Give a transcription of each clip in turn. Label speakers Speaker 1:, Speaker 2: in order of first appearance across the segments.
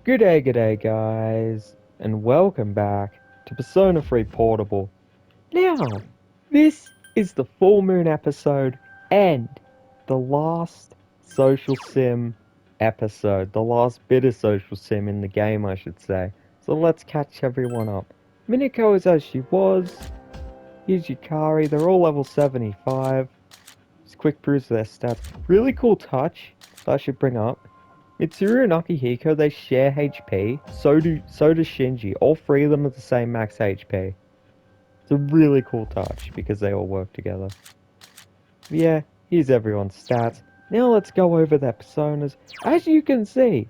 Speaker 1: Good day, guys, and welcome back to Persona 3 Portable. Now, this is the full moon episode and the last social sim episode, the last bit of social sim in the game, I should say. So let's catch everyone up. Minako is as she was, here's Yukari, they're all level 75. Just quick peruse of their stats. Really cool touch that I should bring up. Mitsuru and Akihiko, they share HP. So does Shinji. All three of them have the same max HP. It's a really cool touch because they all work together. But yeah, here's everyone's stats. Now let's go over their personas. As you can see,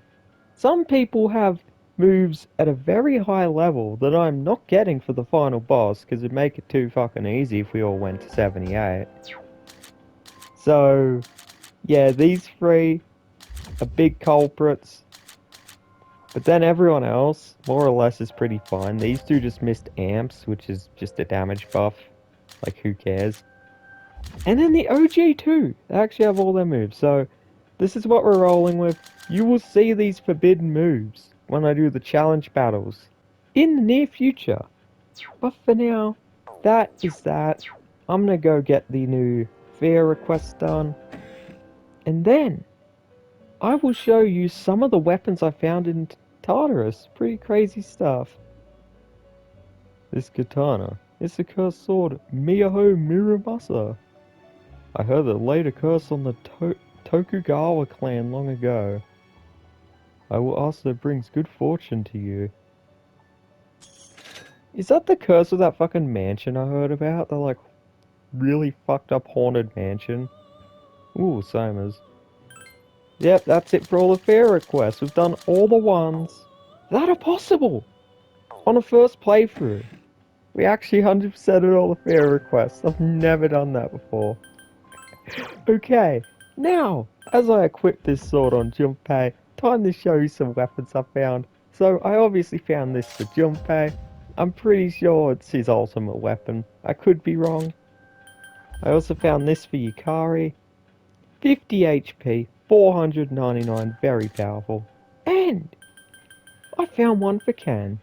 Speaker 1: some people have moves at a very high level that I'm not getting for the final boss because it'd make it too fucking easy if we all went to 78. So, yeah, these three are big culprits. But then everyone else, more or less, is pretty fine. These two just missed amps, which is just a damage buff. Like, who cares? And then the OG too. They actually have all their moves. So, this is what we're rolling with. You will see these forbidden moves when I do the challenge battles in the near future. But for now, that is that. I'm gonna go get the new fair request done. And then I will show you some of the weapons I found in Tartarus. Pretty crazy stuff. This katana. It's a cursed sword, Miyaho Muramasa. I heard it laid a curse on the Tokugawa clan long ago. I will ask that brings good fortune to you. Is that the curse of that fucking mansion I heard about? The like really fucked up haunted mansion? Ooh, Simers. Yep, that's it for all the fair requests. We've done all the ones that are possible on a first playthrough. We actually 100%ed all the fair requests. I've never done that before. Okay, now, as I equip this sword on Junpei, time to show you some weapons I found. So, I obviously found this for Junpei. I'm pretty sure it's his ultimate weapon. I could be wrong. I also found this for Yukari. 50 HP, 499, very powerful. And I found one for Ken.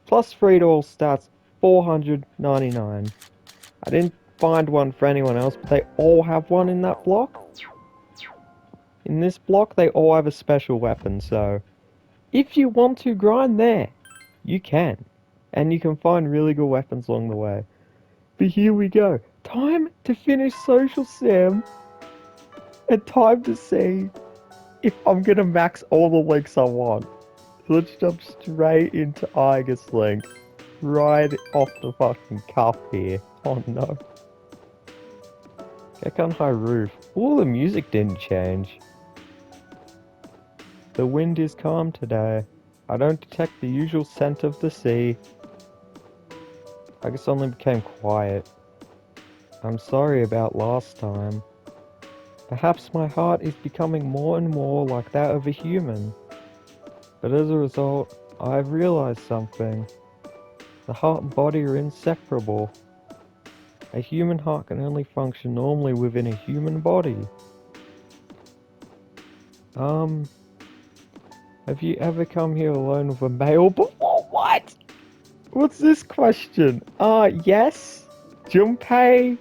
Speaker 1: Plus 3 to all stats, 499. I didn't find one for anyone else, but they all have one in that block. In this block, they all have a special weapon, so if you want to grind there, you can. And you can find really good weapons along the way. But here we go. Time to finish Social Sim. And time to see if I'm gonna max all the links I want. Let's jump straight into Aigis link. Right off the fucking cuff here. Oh no. Check on high roof. Ooh, the music didn't change. The wind is calm today. I don't detect the usual scent of the sea. I guess only became quiet. I'm sorry about last time. Perhaps my heart is becoming more and more like that of a human. But as a result, I've realized something. The heart and body are inseparable. A human heart can only function normally within a human body. Have you ever come here alone with a male before? What? What's this question? Yes. Junpei,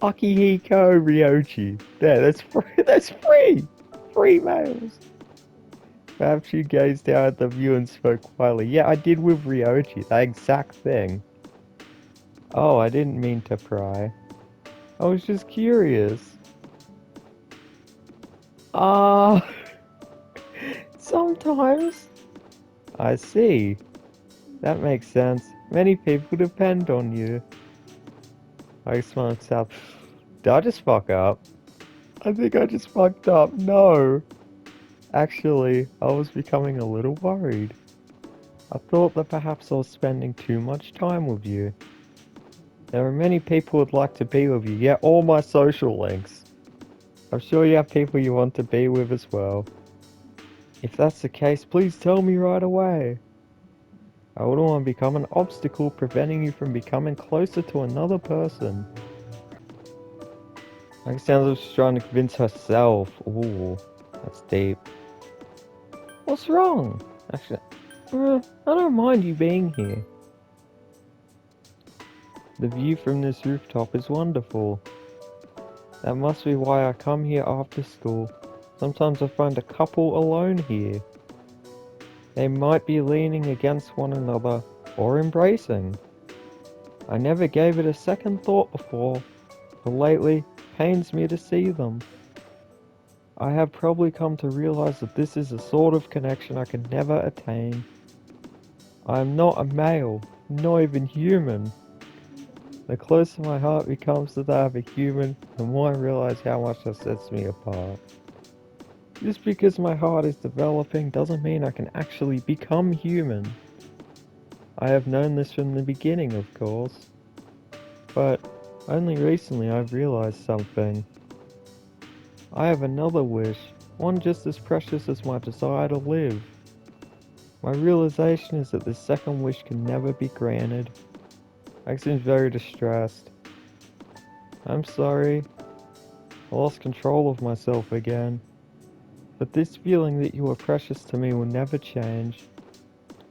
Speaker 1: Akihiko, Ryochi. There, that's free. That's free. Free males. Perhaps you gazed down at the view and spoke quietly. Yeah, I did with Ryochi. That exact thing. Oh, I didn't mean to pry. I was just curious. Ah, sometimes. I see. That makes sense. Many people depend on you. I smiled south. Did I just fuck up? I think I just fucked up. No. Actually, I was becoming a little worried. I thought that perhaps I was spending too much time with you. There are many people who'd like to be with you. Yeah, all my social links. I'm sure you have people you want to be with as well. If that's the case, please tell me right away. I wouldn't want to become an obstacle preventing you from becoming closer to another person. Like it sounds like she's trying to convince herself. Ooh, that's deep. What's wrong? Actually, I don't mind you being here. The view from this rooftop is wonderful. That must be why I come here after school. Sometimes I find a couple alone here. They might be leaning against one another or embracing. I never gave it a second thought before, but lately it pains me to see them. I have probably come to realize that this is a sort of connection I can never attain. I am not a male, not even human. The closer my heart becomes to that of a human, the more I realize how much that sets me apart. Just because my heart is developing doesn't mean I can actually become human. I have known this from the beginning, of course. But only recently I've realized something. I have another wish, one just as precious as my desire to live. My realization is that this second wish can never be granted. I seem very distressed. I'm sorry. I lost control of myself again. But this feeling that you are precious to me will never change,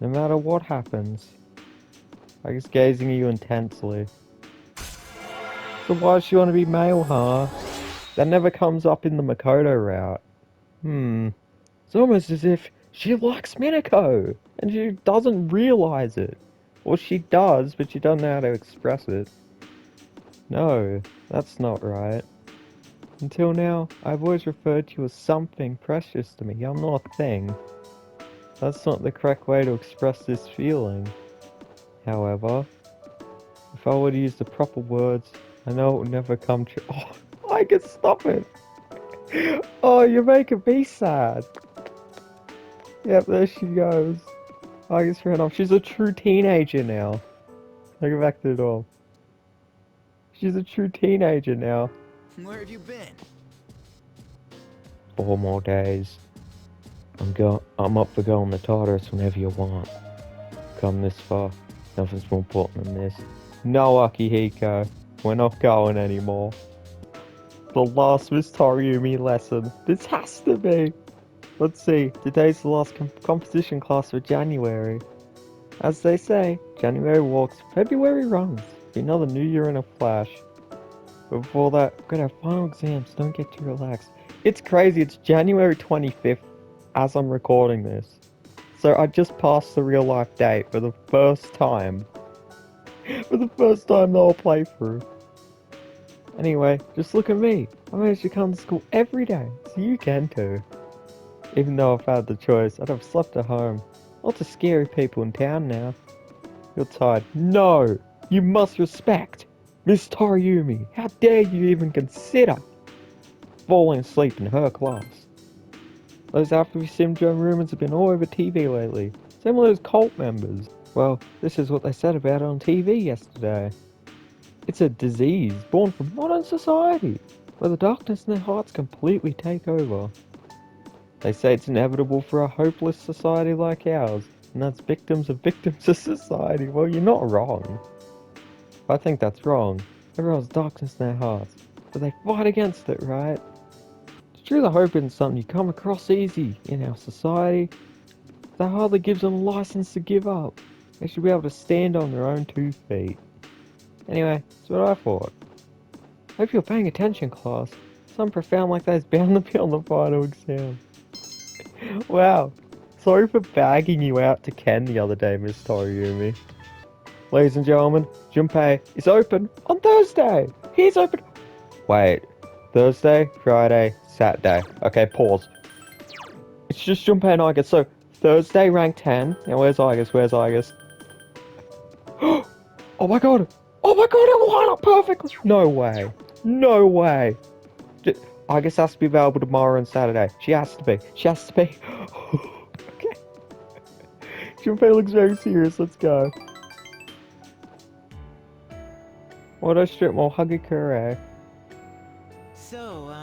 Speaker 1: no matter what happens. Aigis gazing at you intensely. So why does she want to be male, huh? That never comes up in the Makoto route. It's almost as if she likes Minako, and she doesn't realize it. Or she does, but she doesn't know how to express it. No, that's not right. Until now, I've always referred to you as something precious to me. I'm not a thing. That's not the correct way to express this feeling. However, if I were to use the proper words, I know it would never come true. Oh, I can stop it! Oh, you're making me sad! Yep, there she goes. I just ran off. She's a true teenager now. I go back to the door. She's a true teenager now.
Speaker 2: Where have you been?
Speaker 1: 4 more days. I'm up for going to Tartarus whenever you want. Come this far. Nothing's more important than this. No, Akihiko. We're not going anymore. The last Miss Toriumi lesson. This has to be. Let's see. Today's the last composition class for January. As they say, January walks, February runs. Be another new year in a flash. But before that, we're gonna have final exams. Don't get too relaxed. It's crazy. It's January 25th as I'm recording this. So I just passed the real life date for the first time. For the first time the whole playthrough. Anyway, just look at me. I managed to come to school every day, so you can too. Even though if I had the choice, I'd have slept at home. Lots of scary people in town now. You're tired. No! You must respect Miss Toriumi. How dare you even consider falling asleep in her class? Those Alpha Syndrome rumors have been all over TV lately. Same with those cult members. Well, this is what they said about it on TV yesterday. It's a disease born from modern society, where the darkness in their hearts completely take over. They say it's inevitable for a hopeless society like ours, and that's victims of society. Well, you're not wrong. I think that's wrong. Everyone has darkness in their hearts, but they fight against it, right? It's true that hope isn't something you come across easy in our society. That hardly gives them a license to give up. They should be able to stand on their own 2 feet. Anyway, that's what I thought. Hope you're paying attention, class. Something profound like that is bound to be on the final exam. Wow. Sorry for bagging you out to Ken the other day, Miss Toriumi. Ladies and gentlemen, Junpei is open on Thursday. He's open. Wait. Thursday, Friday, Saturday. Okay, pause. It's just Junpei and Aigis. So, Thursday, rank 10. Now, where's Aigis? Where's Aigis? Oh my god! Oh my god, it lined up perfectly! No way. No way. Aigis has to be available tomorrow and Saturday. She has to be. She has to be. Okay. Junpei looks very serious. Let's go. What a strip more Hagakure.
Speaker 2: So,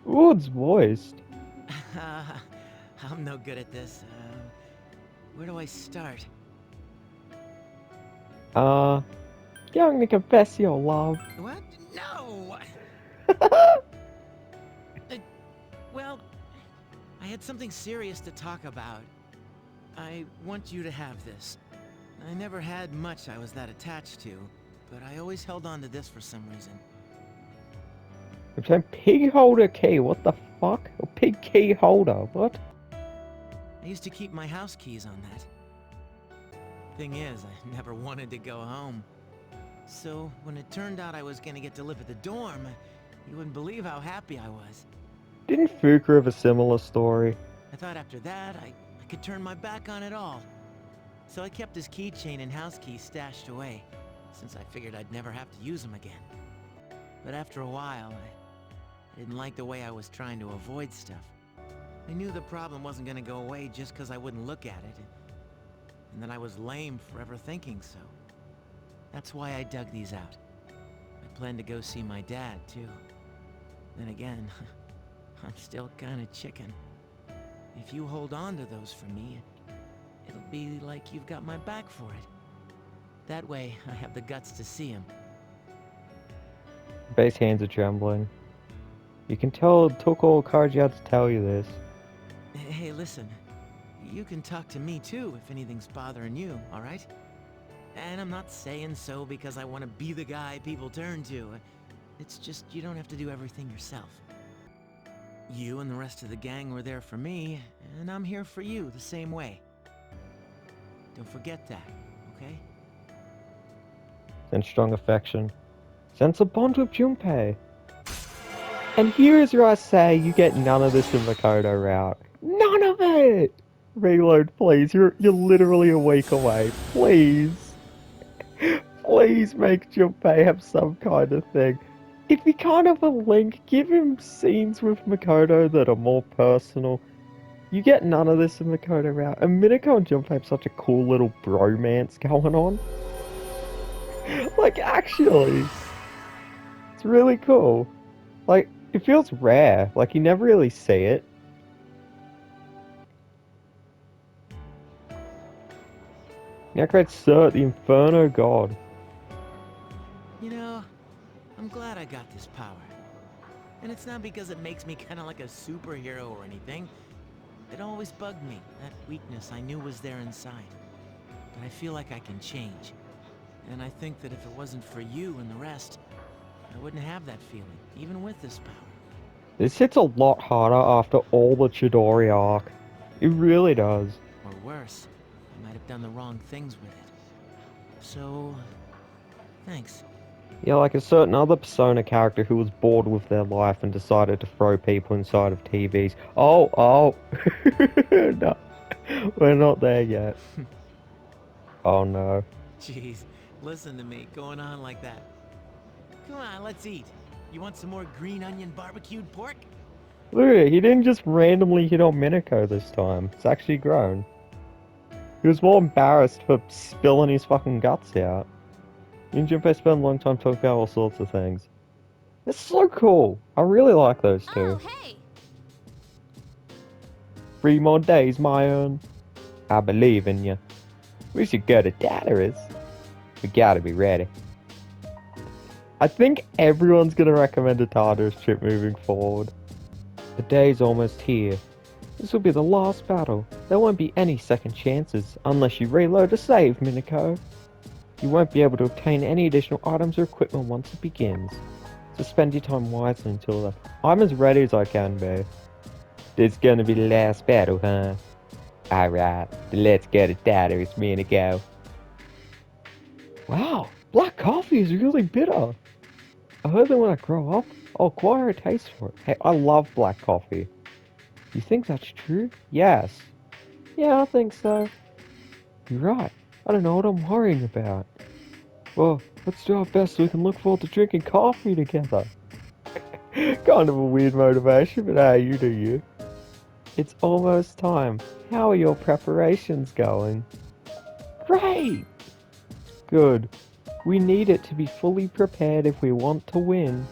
Speaker 1: Ooh, it's voiced.
Speaker 2: I'm no good at this. Where do I start?
Speaker 1: Going to confess your love.
Speaker 2: What? No! Well, I had something serious to talk about. I want you to have this. I never had much I was that attached to, but I always held on to this for some reason.
Speaker 1: I'm saying pig holder key, what the fuck? A pig key holder, what?
Speaker 2: I used to keep my house keys on that. Thing is, I never wanted to go home. So, when it turned out I was gonna get to live at the dorm, you wouldn't believe how happy I was.
Speaker 1: Didn't Fuka have a similar story?
Speaker 2: I thought after that, I could turn my back on it all. So I kept his keychain and house keys stashed away, since I figured I'd never have to use them again. But after a while, I didn't like the way I was trying to avoid stuff. I knew the problem wasn't gonna go away just because I wouldn't look at it, and that I was lame for ever thinking so. That's why I dug these out. I planned to go see my dad, too. Then again, I'm still kinda chicken. If you hold on to those for me, it'll be like you've got my back for it. That way, I have the guts to see him.
Speaker 1: Base hands are trembling. You can tell it took all the courage you had to tell you this.
Speaker 2: Hey, listen. You can talk to me too if anything's bothering you, alright? And I'm not saying so because I want to be the guy people turn to. It's just you don't have to do everything yourself. You and the rest of the gang were there for me, and I'm here for you the same way. Don't forget that, okay?
Speaker 1: Sense strong affection. Sense a bond with Junpei. And here is where I say you get none of this in the Makoto route. None of it! Reload, please. You're literally a week away. Please. Please make Junpei have some kind of thing. If you can't have a link, give him scenes with Makoto that are more personal. You get none of this in Makoto route. And Minako and Junpei have such a cool little bromance going on. Like, actually. It's really cool. Like, it feels rare. Like, you never really see it. Now create Cert, the Inferno God.
Speaker 2: You know, I'm glad I got this power. And it's not because it makes me kind of like a superhero or anything. It always bugged me, that weakness I knew was there inside. But I feel like I can change. And I think that if it wasn't for you and the rest, I wouldn't have that feeling, even with this power.
Speaker 1: This hits a lot harder after all the Chidori arc. It really does.
Speaker 2: Or worse, I might have done the wrong things with it. So, thanks.
Speaker 1: Yeah, like a certain other Persona character who was bored with their life and decided to throw people inside of TVs. Oh. No, we're not there yet. Oh no.
Speaker 2: Jeez, listen to me, going on like that. Come on, let's eat. You want some more green onion barbecued pork?
Speaker 1: Look at it, he didn't just randomly hit on Minako this time. It's actually grown. He was more embarrassed for spilling his fucking guts out. Me and Junpei spent a long time talking about all sorts of things. It's so cool. I really like those two.
Speaker 3: Oh, hey!
Speaker 1: 3 more days, my own. I believe in you. We should go to Tartarus. We gotta be ready. I think everyone's gonna recommend a Tartarus trip moving forward. The day's almost here. This will be the last battle. There won't be any second chances unless you reload a save, Minako. You won't be able to obtain any additional items or equipment once it begins. So spend your time wisely until then. I'm as ready as I can be. This is gonna be the last battle, huh? Alright, let's go to Tartarus, Minako. Wow, black coffee is really bitter. I heard that when I grow up, I'll acquire a taste for it. Hey, I love black coffee. You think that's true? Yes. Yeah, I think so. You're right. I don't know what I'm worrying about. Well, let's do our best so we can look forward to drinking coffee together. Kind of a weird motivation, but hey, you do you. It's almost time. How are your preparations going? Great! Good. We need it to be fully prepared if we want to win.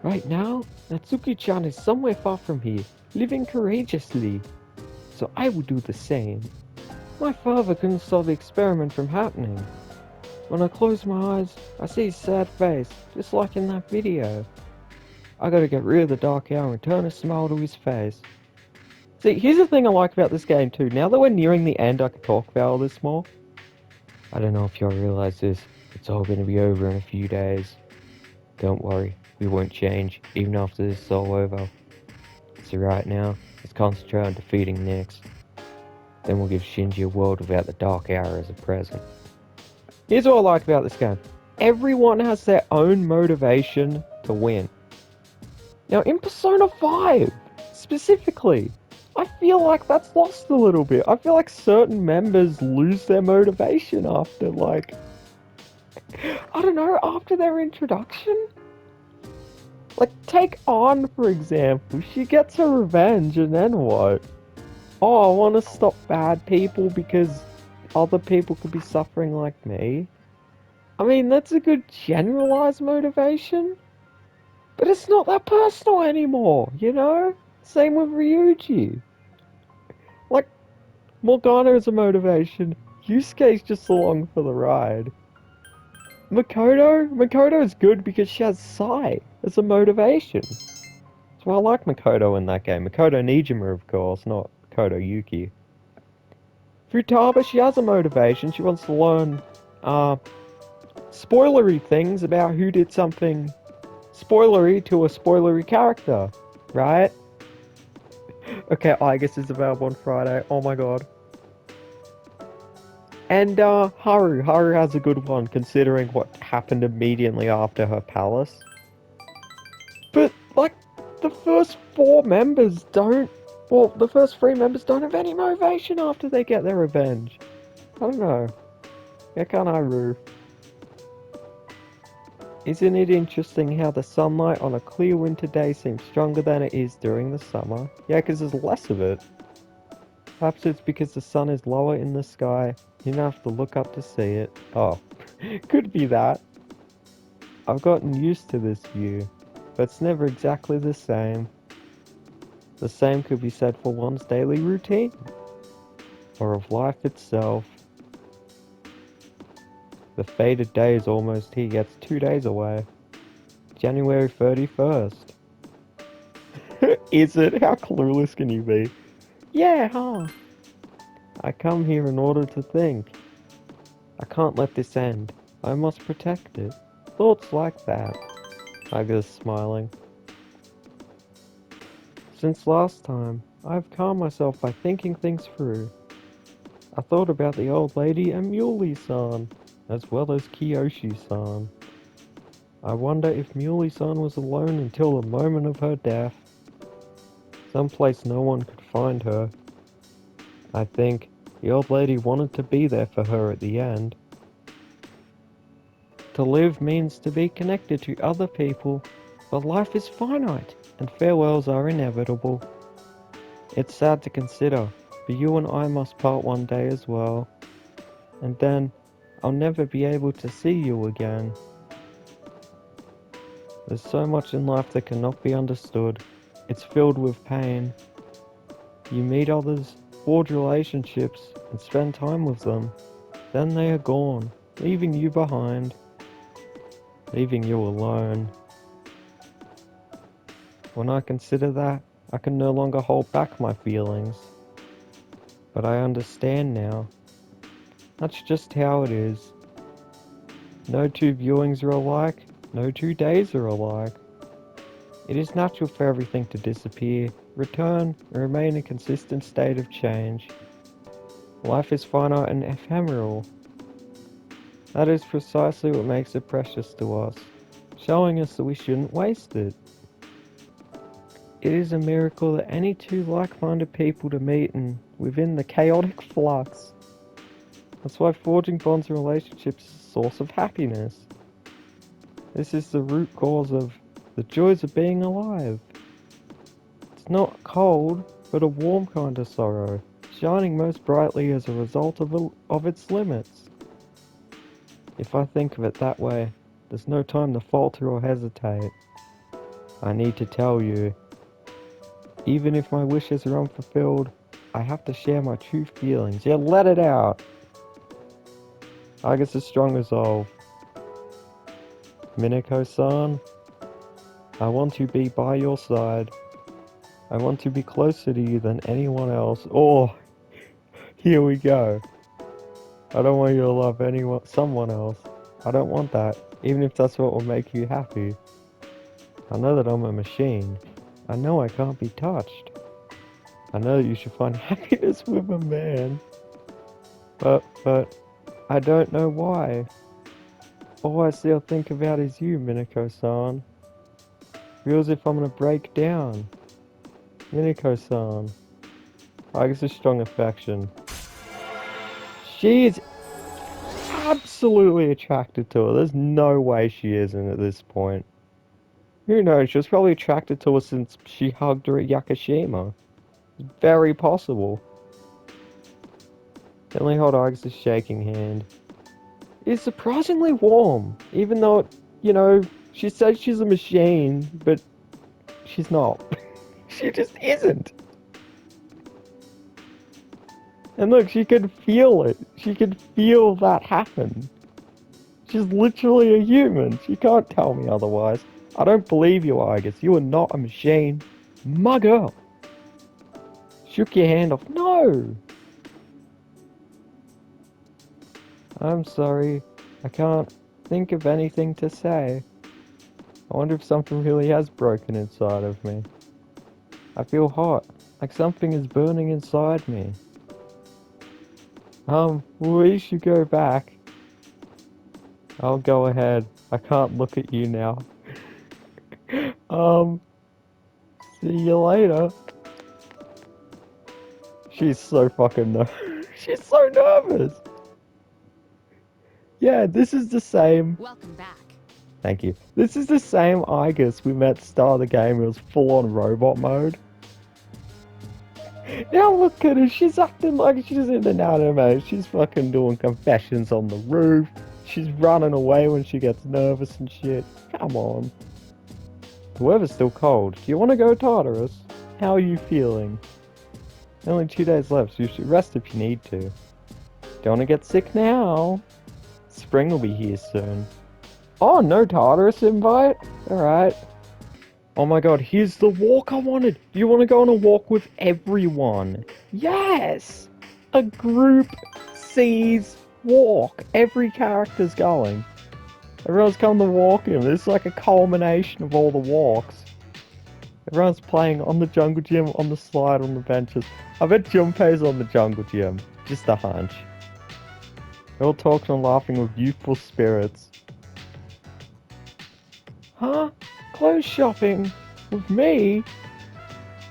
Speaker 1: Right now, Natsuki-chan is somewhere far from here, living courageously. So I will do the same. My father couldn't stop the experiment from happening. When I close my eyes, I see his sad face, just like in that video. I gotta get rid of the Dark Hour and return a smile to his face. See, here's the thing I like about this game too. Now that we're nearing the end, I can talk about all this more. I don't know if y'all realize this. It's all gonna be over in a few days. Don't worry, we won't change, even after this is all over. So right now, let's concentrate on defeating Nyx. Then we'll give Shinji a world without the Dark Hour as a present. Here's what I like about this game. Everyone has their own motivation to win. Now, in Persona 5, specifically, I feel like that's lost a little bit. I feel like certain members lose their motivation after, like, I don't know, after their introduction? Like, take Ann, for example. She gets her revenge, and then what? Oh, I want to stop bad people because other people could be suffering like me. I mean, that's a good generalized motivation. But it's not that personal anymore, you know? Same with Ryuji. Like, Morgana is a motivation. Yusuke's just along for the ride. Makoto is good because she has Sai as a motivation. That's why I like Makoto in that game. Makoto Nijima, of course, not Makoto Yuki. Futaba, she has a motivation. She wants to learn, spoilery things about who did something spoilery to a spoilery character, right? Okay, Aigis is available on Friday. Oh my god. And Haru has a good one considering what happened immediately after her palace. But like the first four members don't well, the first three members don't have any motivation after they get their revenge. I don't know. How can I rue? Isn't it interesting how the sunlight on a clear winter day seems stronger than it is during the summer? Yeah, because there's less of it. Perhaps it's because the sun is lower in the sky. You don't have to look up to see it. Oh, could be that. I've gotten used to this view, but it's never exactly the same. The same could be said for one's daily routine, or of life itself. The fated day is almost here, it's 2 days away. January 31st. Is it? How clueless can you be? Yeah, huh? I come here in order to think. I can't let this end. I must protect it. Thoughts like that. Aigis smiling. Since last time, I've calmed myself by thinking things through. I thought about the old lady and Muley-san, as well as Kiyoshi-san. I wonder if Muley-san was alone until the moment of her death. Someplace no one could find her. I think the old lady wanted to be there for her at the end. To live means to be connected to other people, but life is finite, and farewells are inevitable. It's sad to consider, but you and I must part one day as well. And then, I'll never be able to see you again. There's so much in life that cannot be understood. It's filled with pain. You meet others, forge relationships, and spend time with them. Then they are gone, leaving you behind. Leaving you alone. When I consider that, I can no longer hold back my feelings. But I understand now. That's just how it is. No two viewings are alike, no 2 days are alike. It is natural for everything to disappear, return, and remain in a consistent state of change. Life is finite and ephemeral. That is precisely what makes it precious to us, showing us that we shouldn't waste it. It is a miracle that any two like-minded people to meet and within the chaotic flux. That's why forging bonds and relationships is a source of happiness. This is the root cause of the joys of being alive. It's not cold, but a warm kind of sorrow, shining most brightly as a result of its limits. If I think of it that way, there's no time to falter or hesitate. I need to tell you, even if my wishes are unfulfilled, I have to share my true feelings. Yeah, let it out. Aigis' strong resolve. Minako-san, I want to be by your side. I want to be closer to you than anyone else. Oh, here we go. I don't want you to love someone else. I don't want that, even if that's what will make you happy. I know that I'm a machine. I know I can't be touched. I know that you should find happiness with a man. But, I don't know why. All I still think about is you, Minako-san. Feels as if I'm gonna break down. Minako-san. I guess a strong affection. She is absolutely attracted to her. There's no way she isn't at this point. Who knows? She was probably attracted to her since she hugged her at Yakushima. It's very possible. Gently hold Aigis' shaking hand. It's surprisingly warm, even though, she says she's a machine, but she's not. She just isn't. And look, she can feel it. She can feel that happen. She's literally a human. She can't tell me otherwise. I don't believe you, Aigis. You are not a machine. My girl. Shook your hand off. No! I'm sorry. I can't think of anything to say. I wonder if something really has broken inside of me. I feel hot. Like something is burning inside me. We should go back. I'll go ahead. I can't look at you now. See you later. She's so fucking she's so nervous. Yeah, this is the same.
Speaker 3: Welcome back.
Speaker 1: Thank you. This is the same Aigis we met at the start of the game. It was full on robot mode. Now look at her. She's acting like she's in an anime. She's fucking doing confessions on the roof. She's running away when she gets nervous and shit. Come on. The weather's still cold. Do you want to go, Tartarus? How are you feeling? Only 2 days left, so you should rest if you need to. Don't want to get sick now. Spring will be here soon. Oh, no Tartarus invite? Alright. Oh my god, here's the walk I wanted! Do you want to go on a walk with everyone? Yes! A group C's walk. Every character's going. Everyone's come to walk in. This is like a culmination of all the walks. Everyone's playing on the jungle gym, on the slide, on the benches. I bet Junpei's on the jungle gym. Just a hunch. They're all talking and laughing with youthful spirits. Huh? Clothes shopping? With me?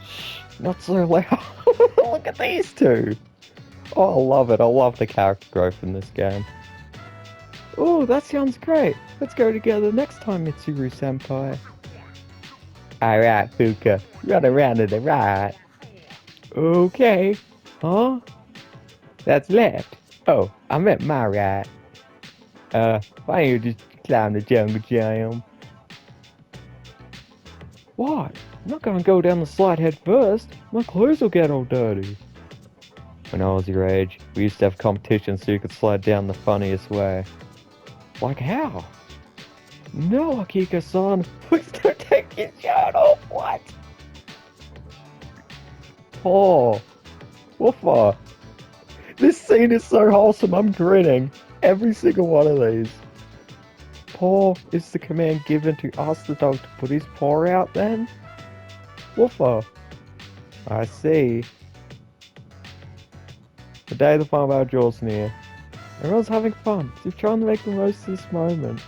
Speaker 1: Shh, not so loud. Look at these two. Oh, I love it. I love the character growth in this game. Oh, that sounds great. Let's go together next time, Mitsuru-senpai. Alright, Fuka. Run around to the right. Okay. Huh? That's left. Oh, I meant my right. Why don't you just climb the jungle gym? What? I'm not gonna go down the slide head first. My clothes will get all dirty. When I was your age, we used to have competitions so you could slide down the funniest way. Like how? No, Akiko-san. Please don't take your shirt off. What? Oh. What for? This scene is so wholesome, I'm grinning. Every single one of these. Paw is the command given to ask the dog to put his paw out then? What for? I see. The day the farm out draws near. Everyone's having fun, so trying to make the most of this moment.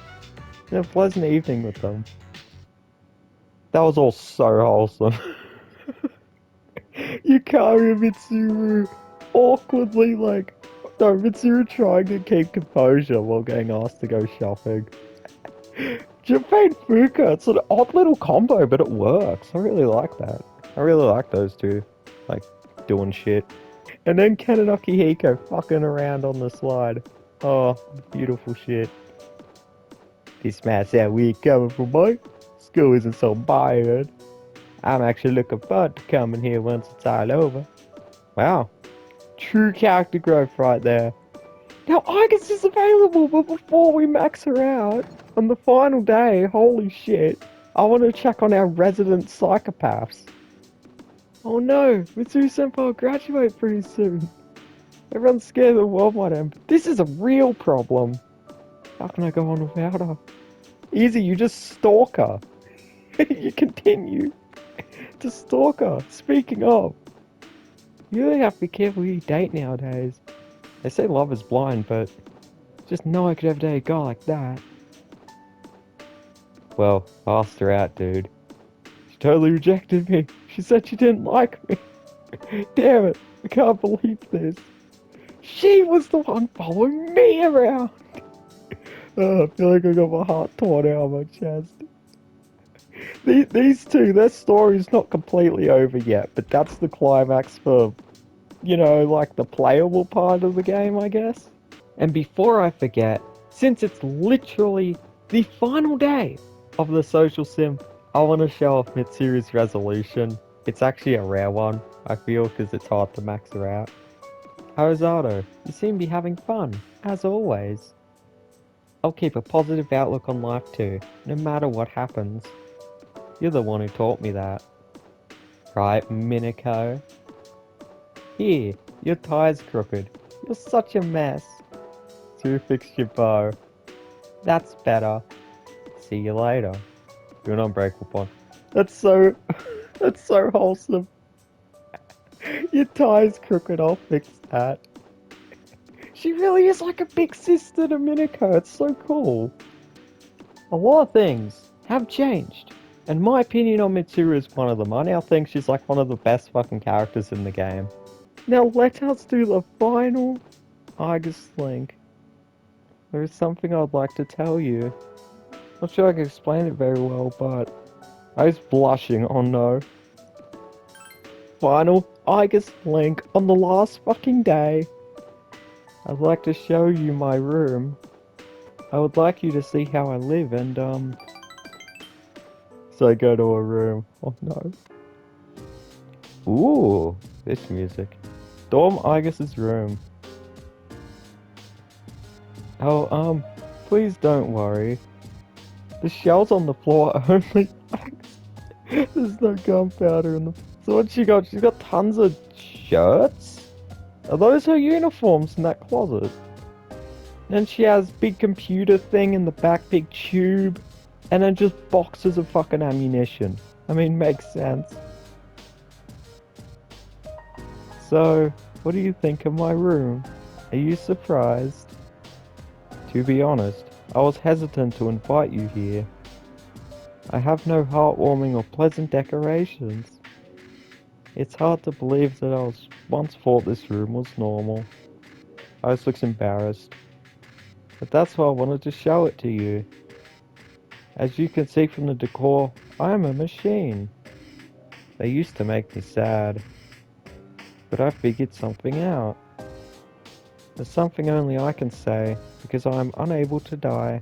Speaker 1: And a pleasant evening with them. That was all so wholesome. Yukari and Mitsuru awkwardly Mitsuru trying to keep composure while getting asked to go shopping. Junpei and Fuka, it's an odd little combo, but it works. I really like that. I really like those two, doing shit. And then Ken and Akihiko fucking around on the slide. Oh, beautiful shit. This might sound weird coming from me. School isn't so bad. I'm actually looking forward to coming here once it's all over. Wow. True character growth right there. Now Aigis is available, but before we max her out, on the final day, holy shit. I want to check on our resident psychopaths. Oh no, Mitsuru-senpai will graduate pretty soon. Everyone's scared the world might end, but this is a real problem. How can I go on without her? Easy, you just stalk her. You continue to stalk her. Speaking of, you really have to be careful who you date nowadays. They say love is blind, but just know I could ever date a guy like that. Well, I asked her out, dude. She totally rejected me. She said she didn't like me. Damn it, I can't believe this. She was the one following me around. Oh, I feel like I got my heart torn out of my chest. These two, their story's not completely over yet, but that's the climax for, you know, like the playable part of the game, I guess. And before I forget, since it's literally the final day of the social sim, I want to show off Mitsuru's resolution. It's actually a rare one, I feel, because it's hard to max her out. Horizontal, you seem to be having fun, as always. I'll keep a positive outlook on life too, no matter what happens. You're the one who taught me that. Right, Minako? Here, your tie's crooked. You're such a mess. So fix your bow. That's better. See you later. You're an unbreakable bond. That's so... that's so wholesome. Your tie's crooked, I'll fix that. She really is like a big sister to Minako, it's so cool. A lot of things have changed, and my opinion on Mitsuru is one of them. I now think she's like one of the best fucking characters in the game. Now let us do the final Aigis link. There is something I'd like to tell you. Not sure I can explain it very well, but I was blushing, oh no. Final Aigis link on the last fucking day. I'd like to show you my room. I would like you to see how I live and so I go to a room. Oh no. Ooh, this music. Dorm Aigis' room. Oh, please don't worry. The shells on the floor are only there's no gunpowder in them. So what's she got? She's got tons of shirts? Are those her uniforms in that closet? And she has big computer thing in the back, big tube, and then just boxes of fucking ammunition. I mean, makes sense. So, what do you think of my room? Are you surprised? To be honest, I was hesitant to invite you here. I have no heartwarming or pleasant decorations. It's hard to believe that I once thought this room was normal. Ice looks embarrassed. But that's why I wanted to show it to you. As you can see from the decor, I am a machine. They used to make me sad. But I figured something out. There's something only I can say, because I am unable to die.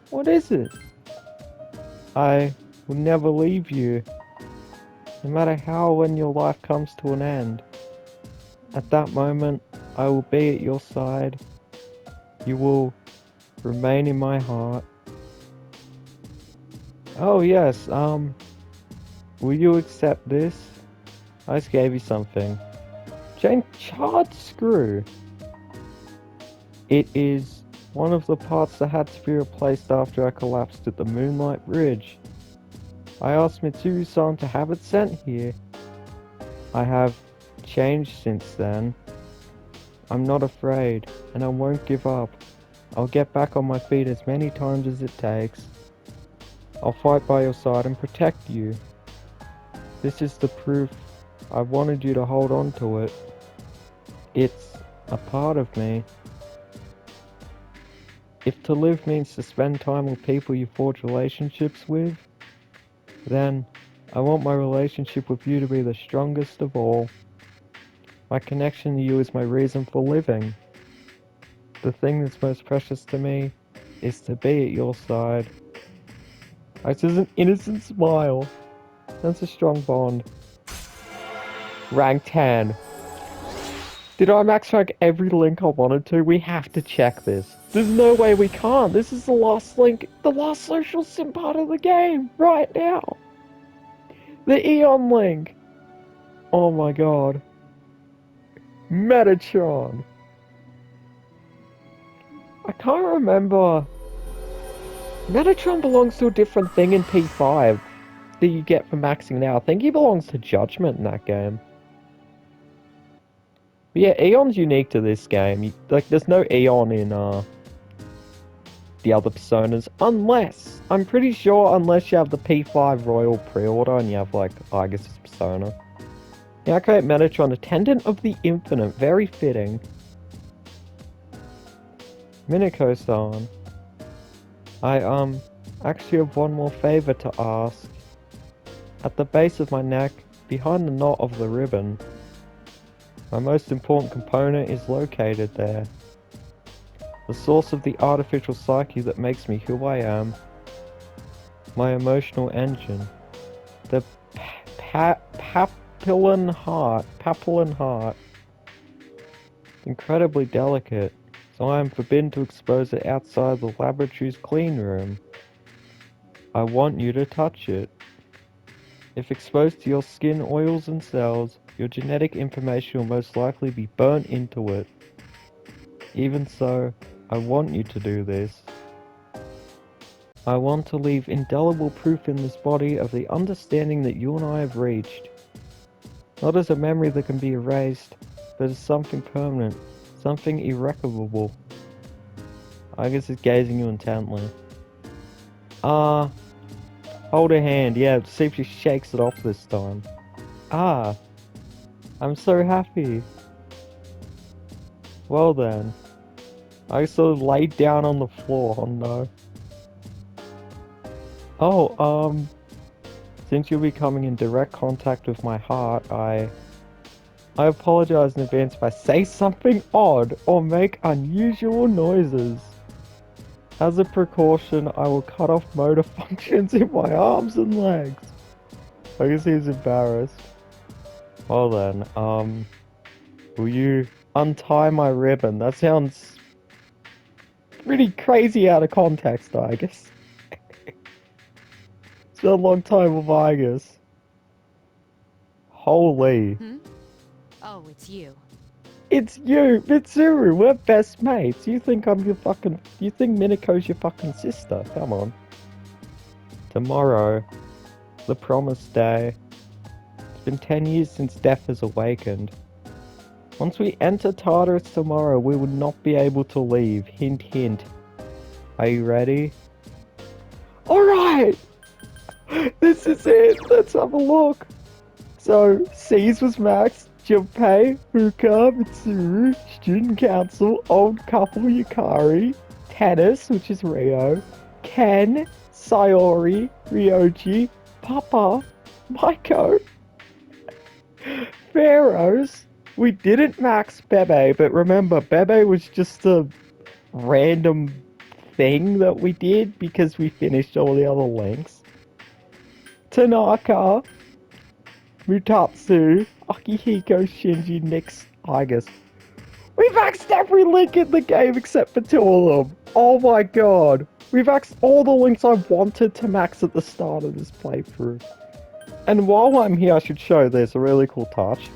Speaker 1: What is it? I will never leave you. No matter how or when your life comes to an end. At that moment, I will be at your side. You will remain in my heart. Oh yes, will you accept this? I just gave you something. Chain charred screw. It is one of the parts that had to be replaced after I collapsed at the Moonlight Bridge. I asked Mitsuru-san to have it sent here. I have changed since then. I'm not afraid, and I won't give up. I'll get back on my feet as many times as it takes. I'll fight by your side and protect you. This is the proof. I wanted you to hold on to it. It's a part of me. If to live means to spend time with people you forge relationships with, then I want my relationship with you to be the strongest of all. My connection to you is my reason for living. The thing that's most precious to me is to be at your side. It's just an innocent smile. That's a strong bond. Rank 10. Did I max rank every link I wanted to? We have to check this. There's no way we can't. This is the last link, the last social sim part of the game, right now. The Eon link. Oh my god. Metatron. I can't remember. Metatron belongs to a different thing in P5 that you get for maxing now. I think he belongs to Judgment in that game. But yeah, Eon's unique to this game. Like, there's no Eon in the other Personas, unless, I'm pretty sure, unless you have the P5 Royal Pre-Order and you have, like, Aigis' Persona. Yeah, okay, Metatron, Attendant of the Infinite, very fitting. Minako-san. I, actually have one more favor to ask. At the base of my neck, behind the knot of the ribbon, my most important component is located there. The source of the artificial psyche that makes me who I am. My emotional engine. The papillon heart. Incredibly delicate, so I am forbidden to expose it outside the laboratory's clean room. I want you to touch it. If exposed to your skin, oils and cells, your genetic information will most likely be burnt into it. Even so, I want you to do this. I want to leave indelible proof in this body of the understanding that you and I have reached. Not as a memory that can be erased, but as something permanent, something irrecoverable. Aigis is gazing you intently. Hold her hand, yeah, see if she shakes it off this time. I'm so happy. Well then. I sort of laid down on the floor, oh no. Since you'll be coming in direct contact with my heart, I apologize in advance if I say something odd or make unusual noises. As a precaution, I will cut off motor functions in my arms and legs. I guess he's embarrassed. Well then, will you untie my ribbon? That sounds pretty crazy out of context, I guess. It's been a long time with Aigis. Holy.
Speaker 3: Oh, it's you.
Speaker 1: It's you, Mitsuru, we're best mates. You think you think Minako's your fucking sister. Come on. Tomorrow, the promised day. It's been 10 years since death has awakened. Once we enter Tartarus tomorrow, we will not be able to leave. Hint, hint. Are you ready? Alright! This is it! Let's have a look! So, C's was Max, Junpei, Fuka, Mitsuru, Student Council, Old Couple Yukari, Tennis, which is Rio, Ken, Sayori, Ryoji, Papa, Maiko, Pharaohs. We didn't max Bebe, but remember, Bebe was just a random thing that we did because we finished all the other links. Tanaka, Mutatsu, Akihiko, Shinji, Nyx, Aigis. We maxed every link in the game except for 2 of them. Oh my god. We've maxed all the links I wanted to max at the start of this playthrough. And while I'm here, I should show this, a really cool touch.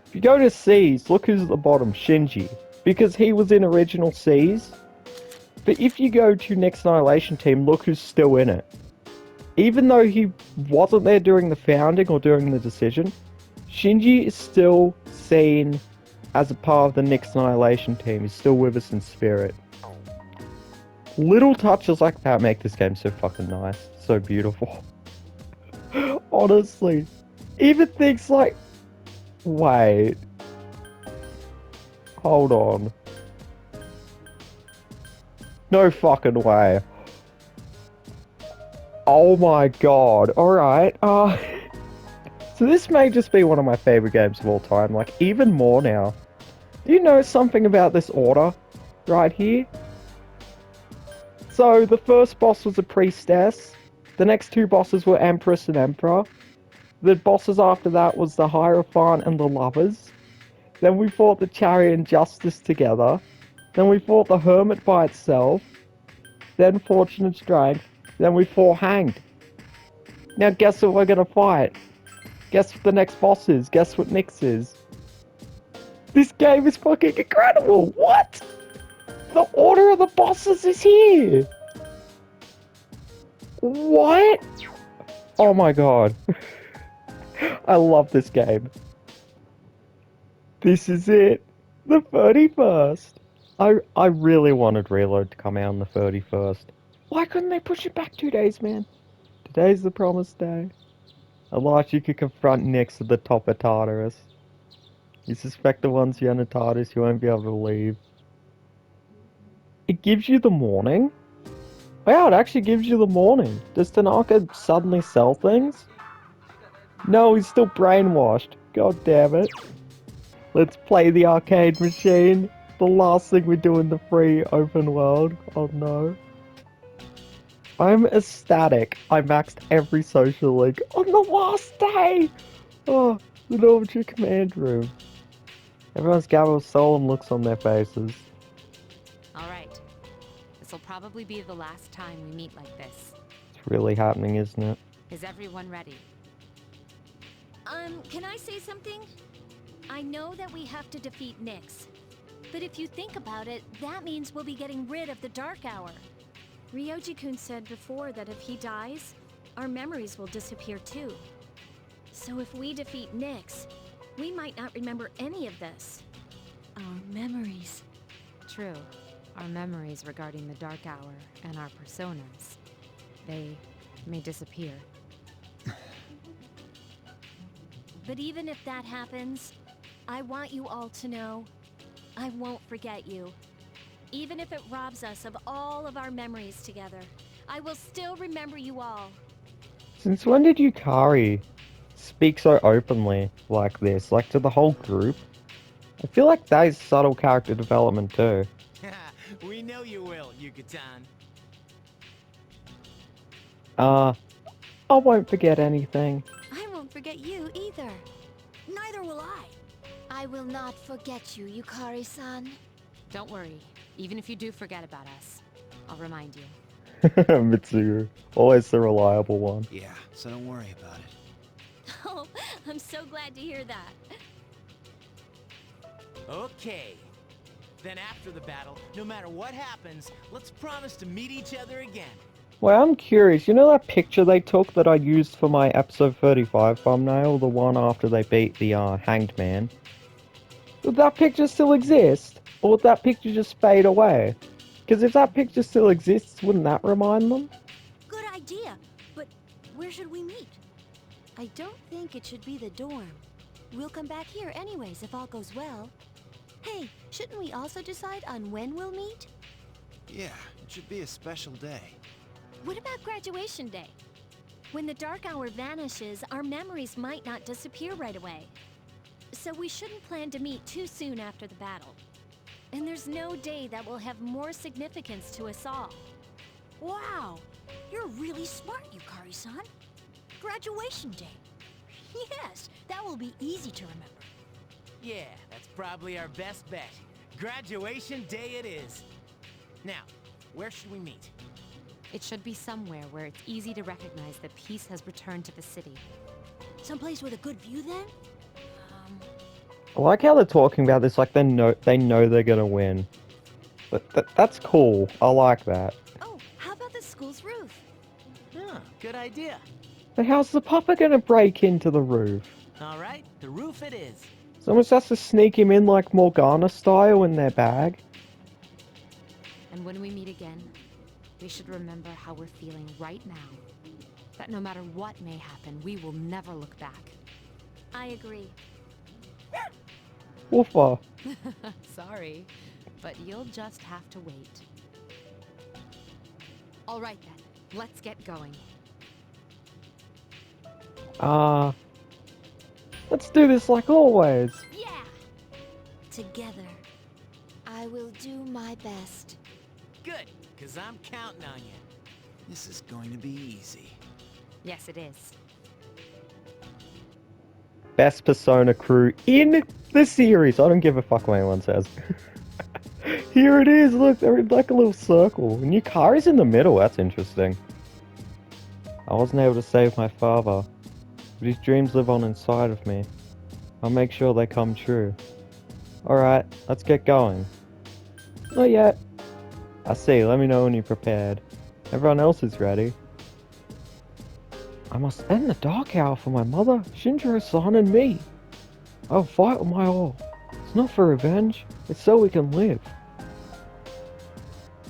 Speaker 1: If you go to C's, look who's at the bottom, Shinji. Because he was in original C's. But if you go to Next Annihilation Team, look who's still in it. Even though he wasn't there during the founding or during the decision, Shinji is still seen as a part of the Next Annihilation Team. He's still with us in spirit. Little touches like that make this game so fucking nice. So beautiful. Honestly. Even things like... Wait. Hold on. No fucking way. Oh my god. Alright, so this may just be one of my favorite games of all time, like, even more now. Do you know something about this order? Right here? So, the first boss was a priestess. The next 2 bosses were Empress and Emperor. The bosses after that was the Hierophant and the Lovers. Then we fought the Chariot and Justice together. Then we fought the Hermit by itself. Then Fortune and Strength. Then we fought Hanged. Now guess what we're gonna fight? Guess what the next boss is? Guess what Nyx is? This game is fucking incredible! What? The order of the bosses is here! What? Oh my god. I love this game. This is it. The 31st. I really wanted Reload to come out on the 31st. Why couldn't they push it back 2 days, man? Today's the promised day. At last you could confront Nyx at the top of Tartarus. You suspect the ones you enter Tartarus, you won't be able to leave. It gives you the morning? Wow, it actually gives you the morning. Does Tanaka suddenly sell things? No, he's still brainwashed. God damn it. Let's play the arcade machine. The last thing we do in the free open world. Oh no. I'm ecstatic. I maxed every social link on the last day! Oh, the Normature command room. Everyone's got with solemn looks on their faces.
Speaker 3: Alright. This'll probably be the last time we meet like this.
Speaker 1: It's really happening, isn't it?
Speaker 3: Is everyone ready?
Speaker 4: Can I say something? I know that we have to defeat Nyx. But if you think about it, that means we'll be getting rid of the Dark Hour. Ryoji-kun said before that if he dies, our memories will disappear too. So if we defeat Nyx, we might not remember any of this. Our memories.
Speaker 3: True. Our memories regarding the Dark Hour and our personas. They may disappear.
Speaker 4: But even if that happens, I want you all to know, I won't forget you. Even if it robs us of all of our memories together, I will still remember you all.
Speaker 1: Since when did Yukari speak so openly like this? Like to the whole group? I feel like that is subtle character development too.
Speaker 2: We know you will, Yucatan.
Speaker 1: I won't forget anything.
Speaker 4: I won't forget you either. Neither will I.
Speaker 5: I will not forget you, Yukari-san.
Speaker 3: Don't worry. Even if you do forget about us, I'll remind you.
Speaker 1: Mitsuru, always the reliable one.
Speaker 6: Yeah, so don't worry about it.
Speaker 4: Oh, I'm so glad to hear that.
Speaker 2: Okay. Then after the battle, no matter what happens, let's promise to meet each other again.
Speaker 1: Well, I'm curious, you know that picture they took that I used for my episode 35 thumbnail? The one after they beat the Hanged Man? Would that picture still exist? Or would that picture just fade away? Because if that picture still exists, wouldn't that remind them?
Speaker 4: Good idea, but where should we meet? I don't think it should be the dorm. We'll come back here anyways if all goes well. Hey, shouldn't we also decide on when we'll meet?
Speaker 6: Yeah, it should be a special day.
Speaker 4: What about graduation day? When the Dark Hour vanishes, our memories might not disappear right away. So we shouldn't plan to meet too soon after the battle. And there's no day that will have more significance to us all. Wow! You're really smart, Yukari-san. Graduation day. Yes, that will be easy to remember.
Speaker 2: Yeah, that's probably our best bet. Graduation day it is. Now, where should we meet?
Speaker 3: It should be somewhere where it's easy to recognize that peace has returned to the city.
Speaker 4: Someplace with a good view then?
Speaker 1: I like how they're talking about this like they know they're gonna win. But that's cool. I like that.
Speaker 4: Oh, how about the school's roof?
Speaker 2: Huh, good idea.
Speaker 1: But how's the papa gonna break into the roof?
Speaker 2: Alright, the roof it is.
Speaker 1: Someone has to sneak him in like Morgana style in their bag.
Speaker 3: And when we meet again, we should remember how we're feeling right now. That no matter what may happen, we will never look back.
Speaker 4: I agree.
Speaker 1: Woofa.
Speaker 3: Sorry, but you'll just have to wait. All right then, let's get going.
Speaker 1: Let's do this like always.
Speaker 4: Yeah! Together.
Speaker 5: I will do my best.
Speaker 2: Good, because I'm counting on you.
Speaker 6: This is going to be easy.
Speaker 3: Yes, it is.
Speaker 1: best Persona crew in the series. I don't give a fuck what anyone says. Here it is, look, they're in like a little circle. And Yukari's in the middle, that's interesting. I wasn't able to save my father, but his dreams live on inside of me. I'll make sure they come true. Alright, let's get going. Not yet. I see, let me know when you're prepared. Everyone else is ready. I must end the Dark Hour for my mother, Shinjiro-san, and me. I'll fight with my all. It's not for revenge, it's so we can live.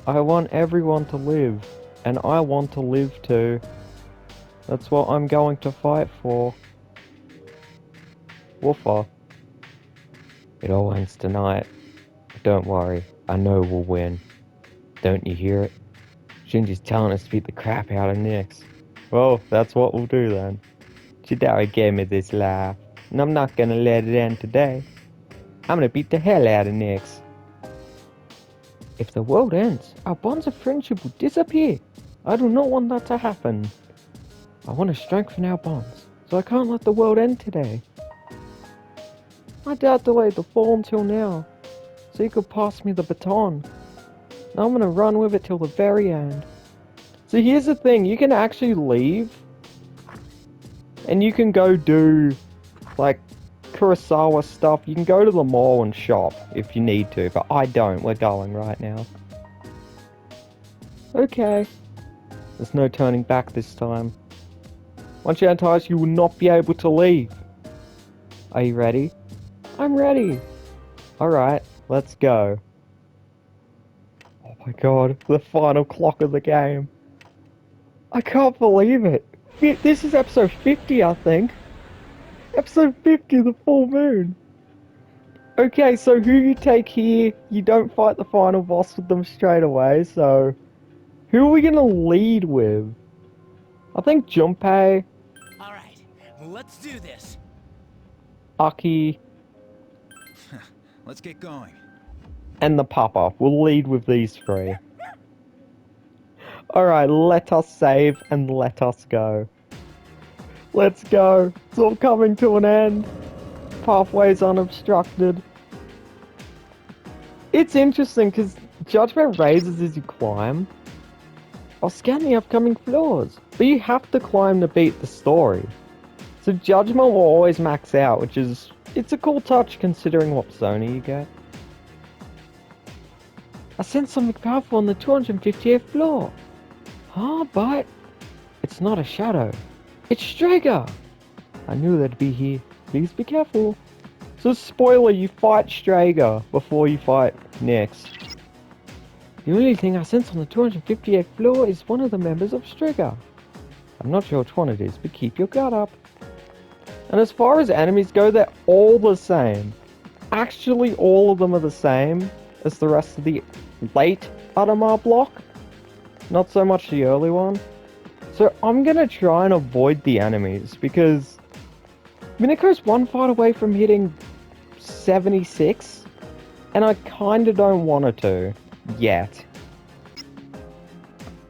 Speaker 1: I want everyone to live, and I want to live too. That's what I'm going to fight for. Woofer. It all ends tonight. Don't worry, I know we'll win. Don't you hear it? Shinji's telling us to beat the crap out of Nyx. Well, that's what we'll do then. Chidori gave me this life, and I'm not gonna let it end today. I'm gonna beat the hell out of Nyx. If the world ends, our bonds of friendship will disappear. I do not want that to happen. I want to strengthen our bonds, so I can't let the world end today. My dad delayed the fall until now, so he could pass me the baton. Now I'm gonna run with it till the very end. So here's the thing, you can actually leave, and you can go do, like, Kurosawa stuff. You can go to the mall and shop if you need to, but I don't. We're going right now. Okay. There's no turning back this time. Once you're enticed, you will not be able to leave. Are you ready? I'm ready. Alright, let's go. Oh my god, the final clock of the game. I can't believe it. This is episode 50, I think. Episode 50, the full moon. Okay, so who you take here, you don't fight the final boss with them straight away, so... Who are we gonna lead with? I think Junpei,
Speaker 2: Alright, let's do this.
Speaker 1: Aki,
Speaker 6: Let's get going.
Speaker 1: and the Papa. We'll lead with these three. Alright, let us save and let us go. Let's go. It's all coming to an end. Pathways unobstructed. It's interesting because judgment raises as you climb. I'll scan the upcoming floors, but you have to climb to beat the story. So judgment will always max out, which is... It's a cool touch considering what persona you get. I sense something powerful on the 258th floor. Huh, but... It's not a shadow. It's Strega! I knew they'd be here. Please be careful. So spoiler, you fight Strega before you fight Nyx. The only thing I sense on the 258th floor is one of the members of Strega. I'm not sure which one it is, but keep your guard up. And as far as enemies go, they're all the same. Actually, all of them are the same as the rest of the late Adamar block. Not so much the early one. So I'm gonna try and avoid the enemies because Mineko's one fight away from hitting 76, and I kinda don't want her to, yet.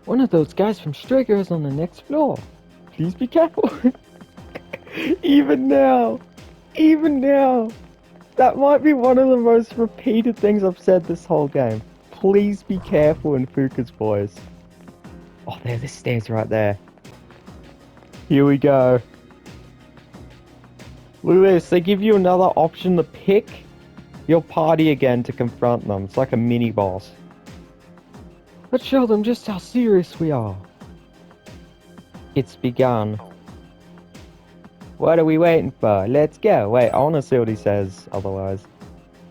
Speaker 1: One of those guys from Strega is on the next floor. Please be careful. Even now, that might be one of the most repeated things I've said this whole game. Please be careful in Fuka's voice. Oh, there's the stairs right there. Here we go. Look at this, they give you another option to pick your party again to confront them. It's like a mini boss. Let's show them just how serious we are. It's begun. What are we waiting for? Let's go. Wait, I want to see what he says otherwise.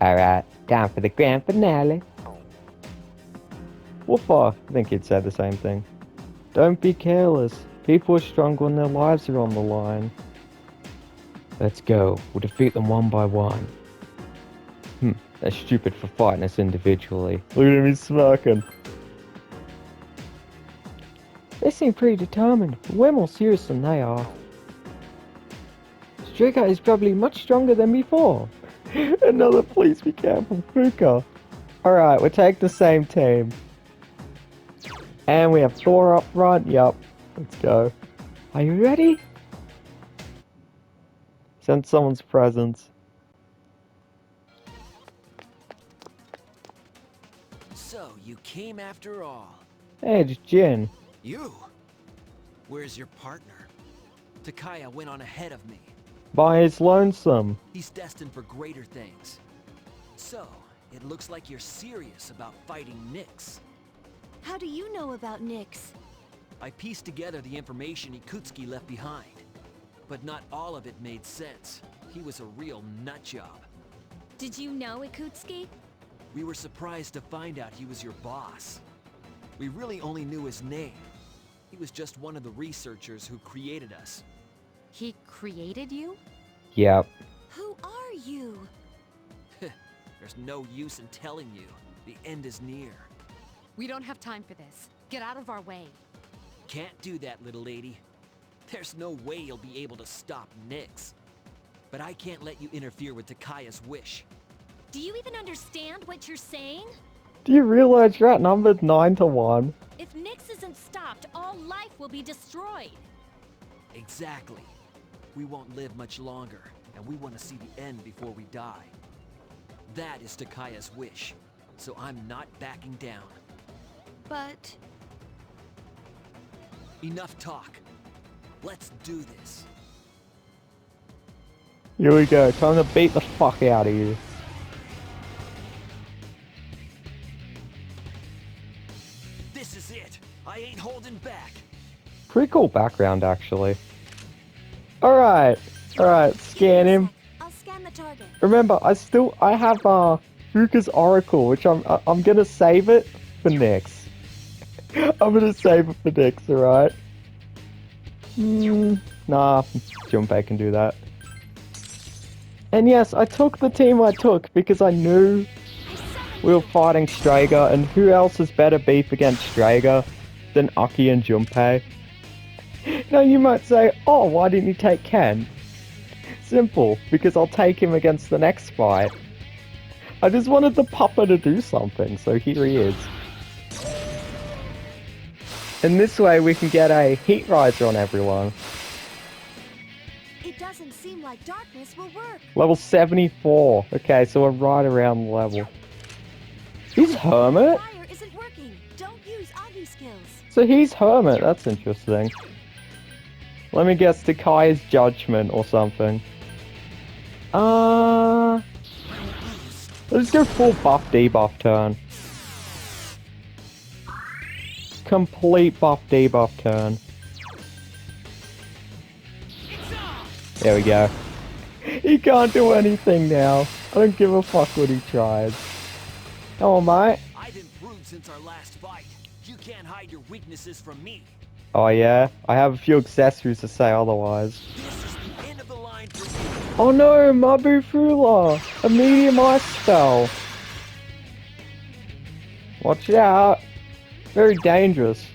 Speaker 1: Alright, time for the grand finale. Woofa, I think he'd say the same thing. Don't be careless. People are strong when their lives are on the line. Let's go. We'll defeat them one by one. They're stupid for fighting us individually. Look at him, he's smirking. They seem pretty determined, but we're more serious than they are. Strega is probably much stronger than before. Another please be careful, Fuka. Alright, we'll take the same team. And we have Thor up front, yup. Let's go. Are you ready? Sense someone's presence.
Speaker 2: So, you came after all.
Speaker 1: Hey, it's Jin.
Speaker 2: You? Where's your partner? Takaya went on ahead of me.
Speaker 1: By his lonesome.
Speaker 2: He's destined for greater things. So, it looks like you're serious about fighting Nyx.
Speaker 4: How do you know about Nyx?
Speaker 2: I pieced together the information Ikutsuki left behind. But not all of it made sense. He was a real nutjob.
Speaker 4: Did you know Ikutsuki?
Speaker 2: We were surprised to find out he was your boss. We really only knew his name. He was just one of the researchers who created us.
Speaker 3: He created you?
Speaker 1: Yep.
Speaker 4: Who are you?
Speaker 2: There's no use in telling you. The end is near.
Speaker 3: We don't have time for this. Get out of our way.
Speaker 2: Can't do that, little lady. There's no way you'll be able to stop Nyx. But I can't let you interfere with Takaya's wish.
Speaker 4: Do you even understand what you're saying?
Speaker 1: Do you realize you're outnumbered 9-1?
Speaker 4: If Nyx isn't stopped, all life will be destroyed.
Speaker 2: Exactly. We won't live much longer, and we want to see the end before we die. That is Takaya's wish, so I'm not backing down.
Speaker 4: But...
Speaker 2: Enough talk. Let's do this.
Speaker 1: Here we go, time to beat the fuck out of you.
Speaker 2: This is it. I ain't holding back.
Speaker 1: Pretty cool background, actually. Alright, scan him.
Speaker 4: I'll scan the target.
Speaker 1: Remember, I have Fuka's Oracle, which I'm gonna save it for next. I'm gonna save it for next, alright? Nah, Junpei can do that. And yes, I took the team I took because I knew we were fighting Strega, and who else is better beef against Strega than Aki and Junpei? Now you might say, oh, why didn't you take Ken? Simple, because I'll take him against the next fight. I just wanted the pupper to do something, so here he is. And this way we can get a heat riser on everyone.
Speaker 4: It doesn't seem like darkness will work.
Speaker 1: Level 74. Okay, so we're right around the level. He's Hermit?
Speaker 4: Fire isn't working. Don't use Aigis skills.
Speaker 1: So he's Hermit, that's interesting. Let me guess, Takaya's Judgment or something. Let's go full buff debuff turn. Complete buff debuff turn. There we go. He can't do anything now. I don't give a fuck what he tries. Come on, mate.
Speaker 2: I've improved since our last fight. You can't hide your weaknesses from me.
Speaker 1: Oh yeah? I have a few accessories to say otherwise.
Speaker 2: This is the end of the line for you.
Speaker 1: Oh no, Mabu Fula! A medium ice spell! Watch out! Very dangerous.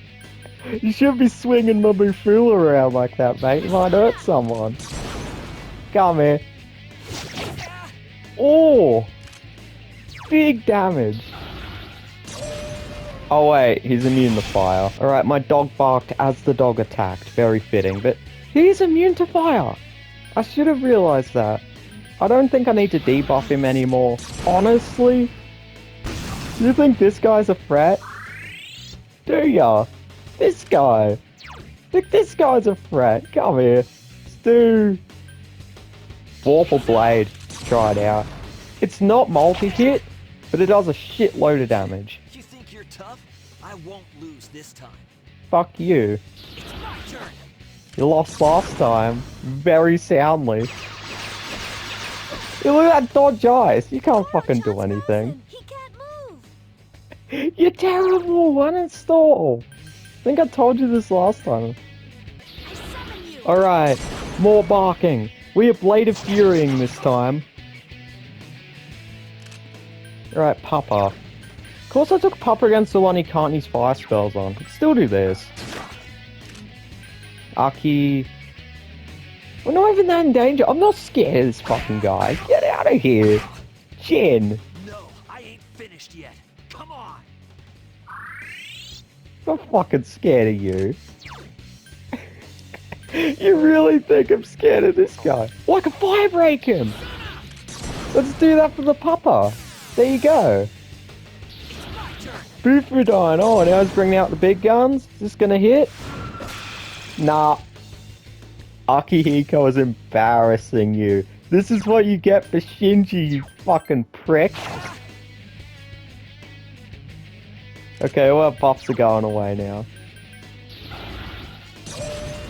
Speaker 1: You shouldn't be swinging Mabu Fula around like that, mate. You might hurt someone. Come here. Oh! Big damage. Oh wait, he's immune to fire. Alright, my dog barked as the dog attacked. Very fitting, but he's immune to fire! I should have realized that. I don't think I need to debuff him anymore. Honestly? You think this guy's a threat? Do ya? This guy? Think this guy's a threat? Come here. Stu. Vorpal Blade. Try it out. It's not multi-hit, but it does a shitload of damage.
Speaker 2: You think you're tough? I won't lose this time.
Speaker 1: Fuck you.
Speaker 2: It's my turn.
Speaker 1: You lost last time. Very soundly. You look at that dodge eyes. You can't fucking do anything.
Speaker 4: He can't move.
Speaker 1: You're terrible. Uninstall. I think I told you this last time.
Speaker 4: I summon you.
Speaker 1: Alright. More barking. We are Blade of Furying this time. Alright, Papa. Of course I took Papa against the one he can't use fire spells on. Could still do this. Aki. We're not even that in danger. I'm not scared of this fucking guy. Get out of here. Jin.
Speaker 2: No, I ain't finished yet. Come on.
Speaker 1: I'm fucking scared of you. You really think I'm scared of this guy? Oh, I can fire break him! Let's do that for the papa. There you go. Bufudyne. Oh, now he's bringing out the big guns. Is this gonna hit? Nah. Akihiko is embarrassing you. This is what you get for Shinji, you fucking prick. Okay, well, our buffs are going away now.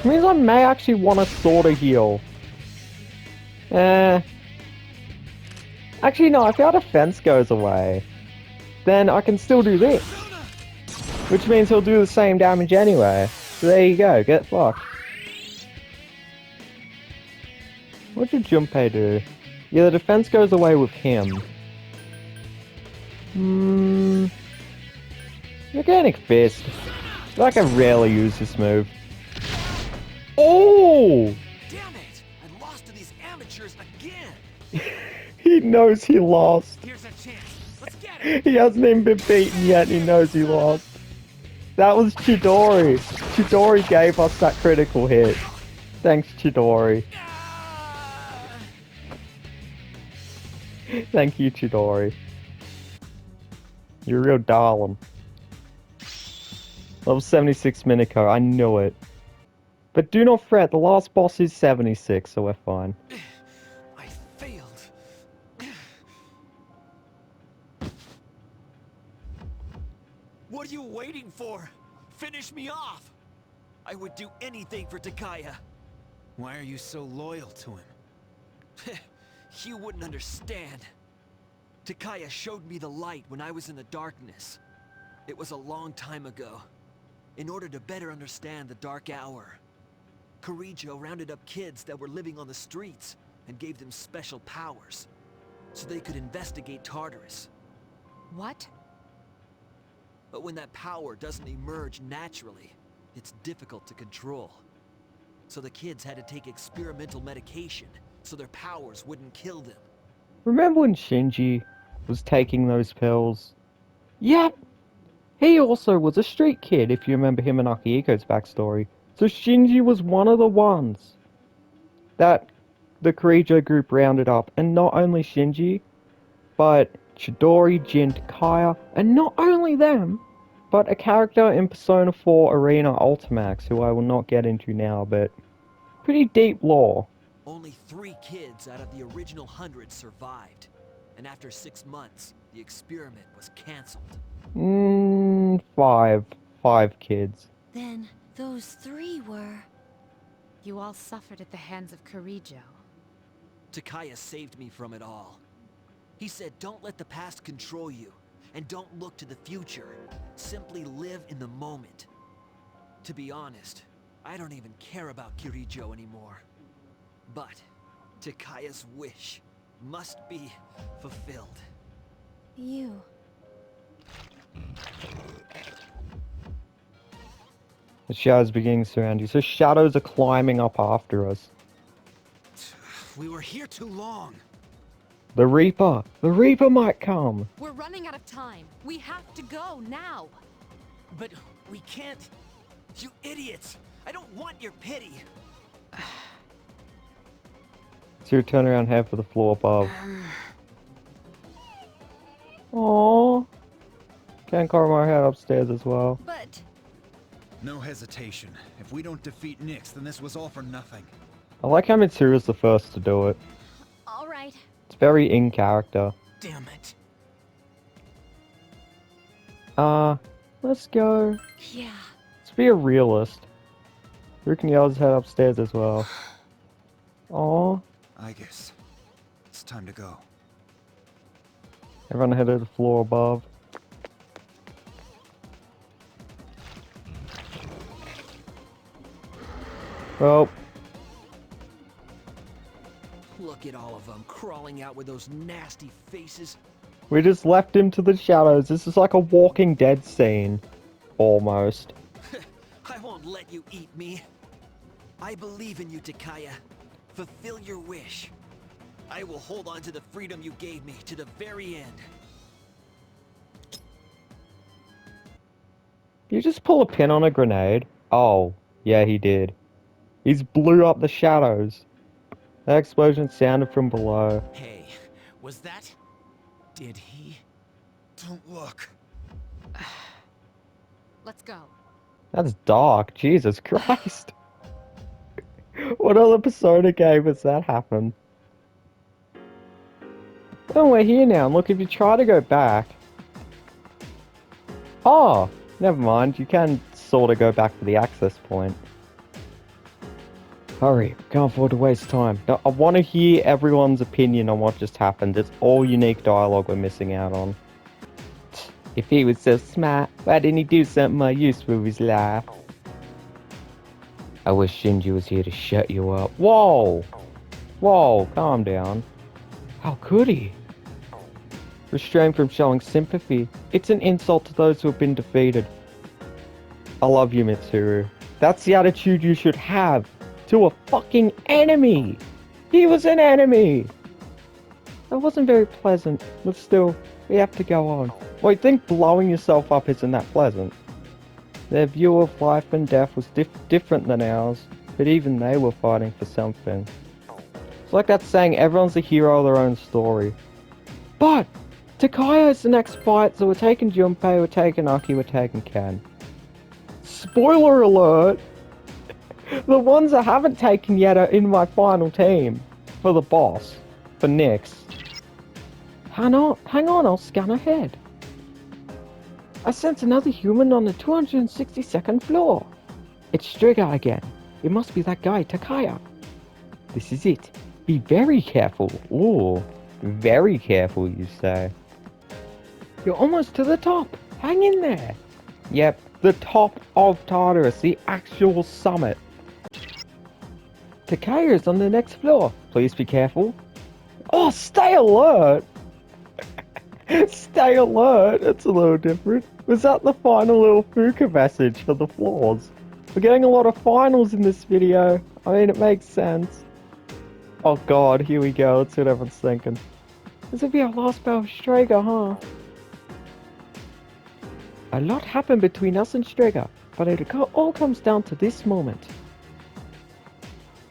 Speaker 1: Means I may actually want to sort of heal. Actually, no, if our defense goes away, then I can still do this. Which means he'll do the same damage anyway. So there you go, get fucked. What did Junpei do? Yeah, the defense goes away with him. Mechanic Fist. Like, I rarely use this move. Oh!
Speaker 2: Damn it! I lost to these amateurs again!
Speaker 1: He knows he lost.
Speaker 2: Here's a chance. Let's get it!
Speaker 1: He hasn't even been beaten yet, he knows he lost. That was Chidori. Chidori gave us that critical hit. Thanks, Chidori. Thank you, Chidori. You're a real darling. Level 76 Minako, I knew it. But do not fret, the last boss is 76, so we're fine.
Speaker 2: I failed. What are you waiting for? Finish me off! I would do anything for Takaya.
Speaker 6: Why are you so loyal to him?
Speaker 2: You wouldn't understand. Takaya showed me the light when I was in the darkness. It was a long time ago. In order to better understand the Dark Hour, Kirijo rounded up kids that were living on the streets and gave them special powers, so they could investigate Tartarus.
Speaker 3: What?
Speaker 2: But when that power doesn't emerge naturally, it's difficult to control. So the kids had to take experimental medication, so their powers wouldn't kill them.
Speaker 1: Remember when Shinji was taking those pills? Yep! He also was a street kid, if you remember him and Akihiko's backstory. So Shinji was one of the ones that the Kirijo group rounded up. And not only Shinji, but Chidori, Jin, Takaya, and not only them, but a character in Persona 4 Arena Ultimax, who I will not get into now, but pretty deep lore.
Speaker 2: Only 3 kids out of the original 100 survived. And after 6 months, the experiment was cancelled.
Speaker 1: 5. 5 kids.
Speaker 4: Then those 3 were...
Speaker 3: You all suffered at the hands of Kirijo.
Speaker 2: Takaya saved me from it all. He said, don't let the past control you, and don't look to the future. Simply live in the moment. To be honest, I don't even care about Kirijo anymore. But Takaya's wish must be fulfilled.
Speaker 4: You.
Speaker 1: The shadows beginning to surround you. So shadows are climbing up after us.
Speaker 6: We were here too long.
Speaker 1: The Reaper! The Reaper might come!
Speaker 3: We're running out of time. We have to go now.
Speaker 2: But we can't... You idiots! I don't want your pity!
Speaker 1: So you turn around, head for the floor above. Aww. Can Koromaru head upstairs as well?
Speaker 4: But...
Speaker 6: No hesitation. If we don't defeat Nyx, then this was all for nothing.
Speaker 1: I like how Mitsuru's the first to do it.
Speaker 4: all right.
Speaker 1: It's very in character.
Speaker 2: Damn it.
Speaker 1: Let's go.
Speaker 4: Yeah.
Speaker 1: Let's be a realist. Who can yell his head upstairs as well? Aww.
Speaker 6: Aigis, it's time to go.
Speaker 1: Everyone head to the floor above. Well,
Speaker 2: Look at all of them crawling out with those nasty faces.
Speaker 1: we just left him to the shadows. This is like a Walking Dead scene. Almost.
Speaker 2: I won't let you eat me. I believe in you, Takaya. Fulfill your wish. I will hold on to the freedom you gave me to the very end.
Speaker 1: You just pull a pin on a grenade? Oh, yeah, he did. He's blew up the shadows. That explosion sounded from below.
Speaker 2: Hey, was that... Did he...
Speaker 6: Don't look.
Speaker 3: Let's go.
Speaker 1: That's dark. Jesus Christ. What other Persona game has that happened? Oh, we're here now. And look, if you try to go back... Oh, never mind. You can sort of go back to the access point. Hurry. Can't afford to waste time. Now, I want to hear everyone's opinion on what just happened. It's all unique dialogue we're missing out on. If he was so smart, why didn't he do something more useful with his life? I wish Shinji was here to shut you up. Whoa! Whoa, calm down. How could he? Restrain from showing sympathy. It's an insult to those who have been defeated. I love you, Mitsuru. That's the attitude you should have to a fucking enemy! He was an enemy! That wasn't very pleasant, but still, we have to go on. Well, you think blowing yourself up isn't that pleasant? Their view of life and death was different than ours, but even they were fighting for something. It's like that saying, everyone's the hero of their own story. But! Takaya is the next fight, so we're taking Junpei, we're taking Aki, we're taking Ken. Spoiler alert! The ones I haven't taken yet are in my final team. For the boss. For Nyx. Hang on, I'll scan ahead. I sense another human on the 262nd floor. It's Strega again. It must be that guy, Takaya. This is it. Be very careful. Ooh, very careful, you say. You're almost to the top. Hang in there. Yep, the top of Tartarus, the actual summit. Takaya's on the next floor. Please be careful. Oh, stay alert! Stay alert! It's a little different. Was that the final little Fuka message for the floors? We're getting a lot of finals in this video. I mean, it makes sense. Oh god, here we go. Let's see what everyone's thinking. This will be our last battle of Strega, huh? A lot happened between us and Strega, but it all comes down to this moment.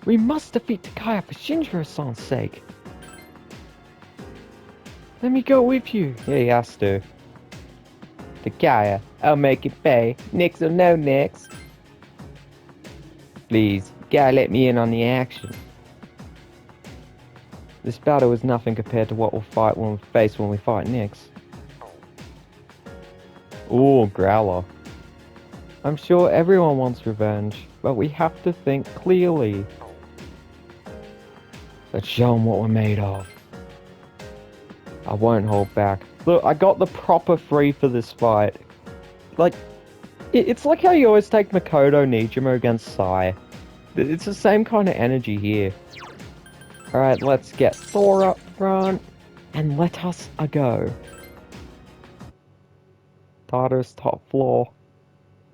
Speaker 1: We must defeat Takaya for Shinjiro-san's sake. Let me go with you. Yeah, he has to. Takaya, I'll make it pay. Nyx or no Nyx. Please, gotta let me in on the action. This battle is nothing compared to what we'll face when we fight Nyx. Ooh, Growler. I'm sure everyone wants revenge, but we have to think clearly. Let's show them what we're made of. I won't hold back. Look, I got the proper free for this fight. Like, it's like how you always take Makoto Nijima against Sai. It's the same kind of energy here. Alright, let's get Thor up front, and let us go. Tartarus top floor.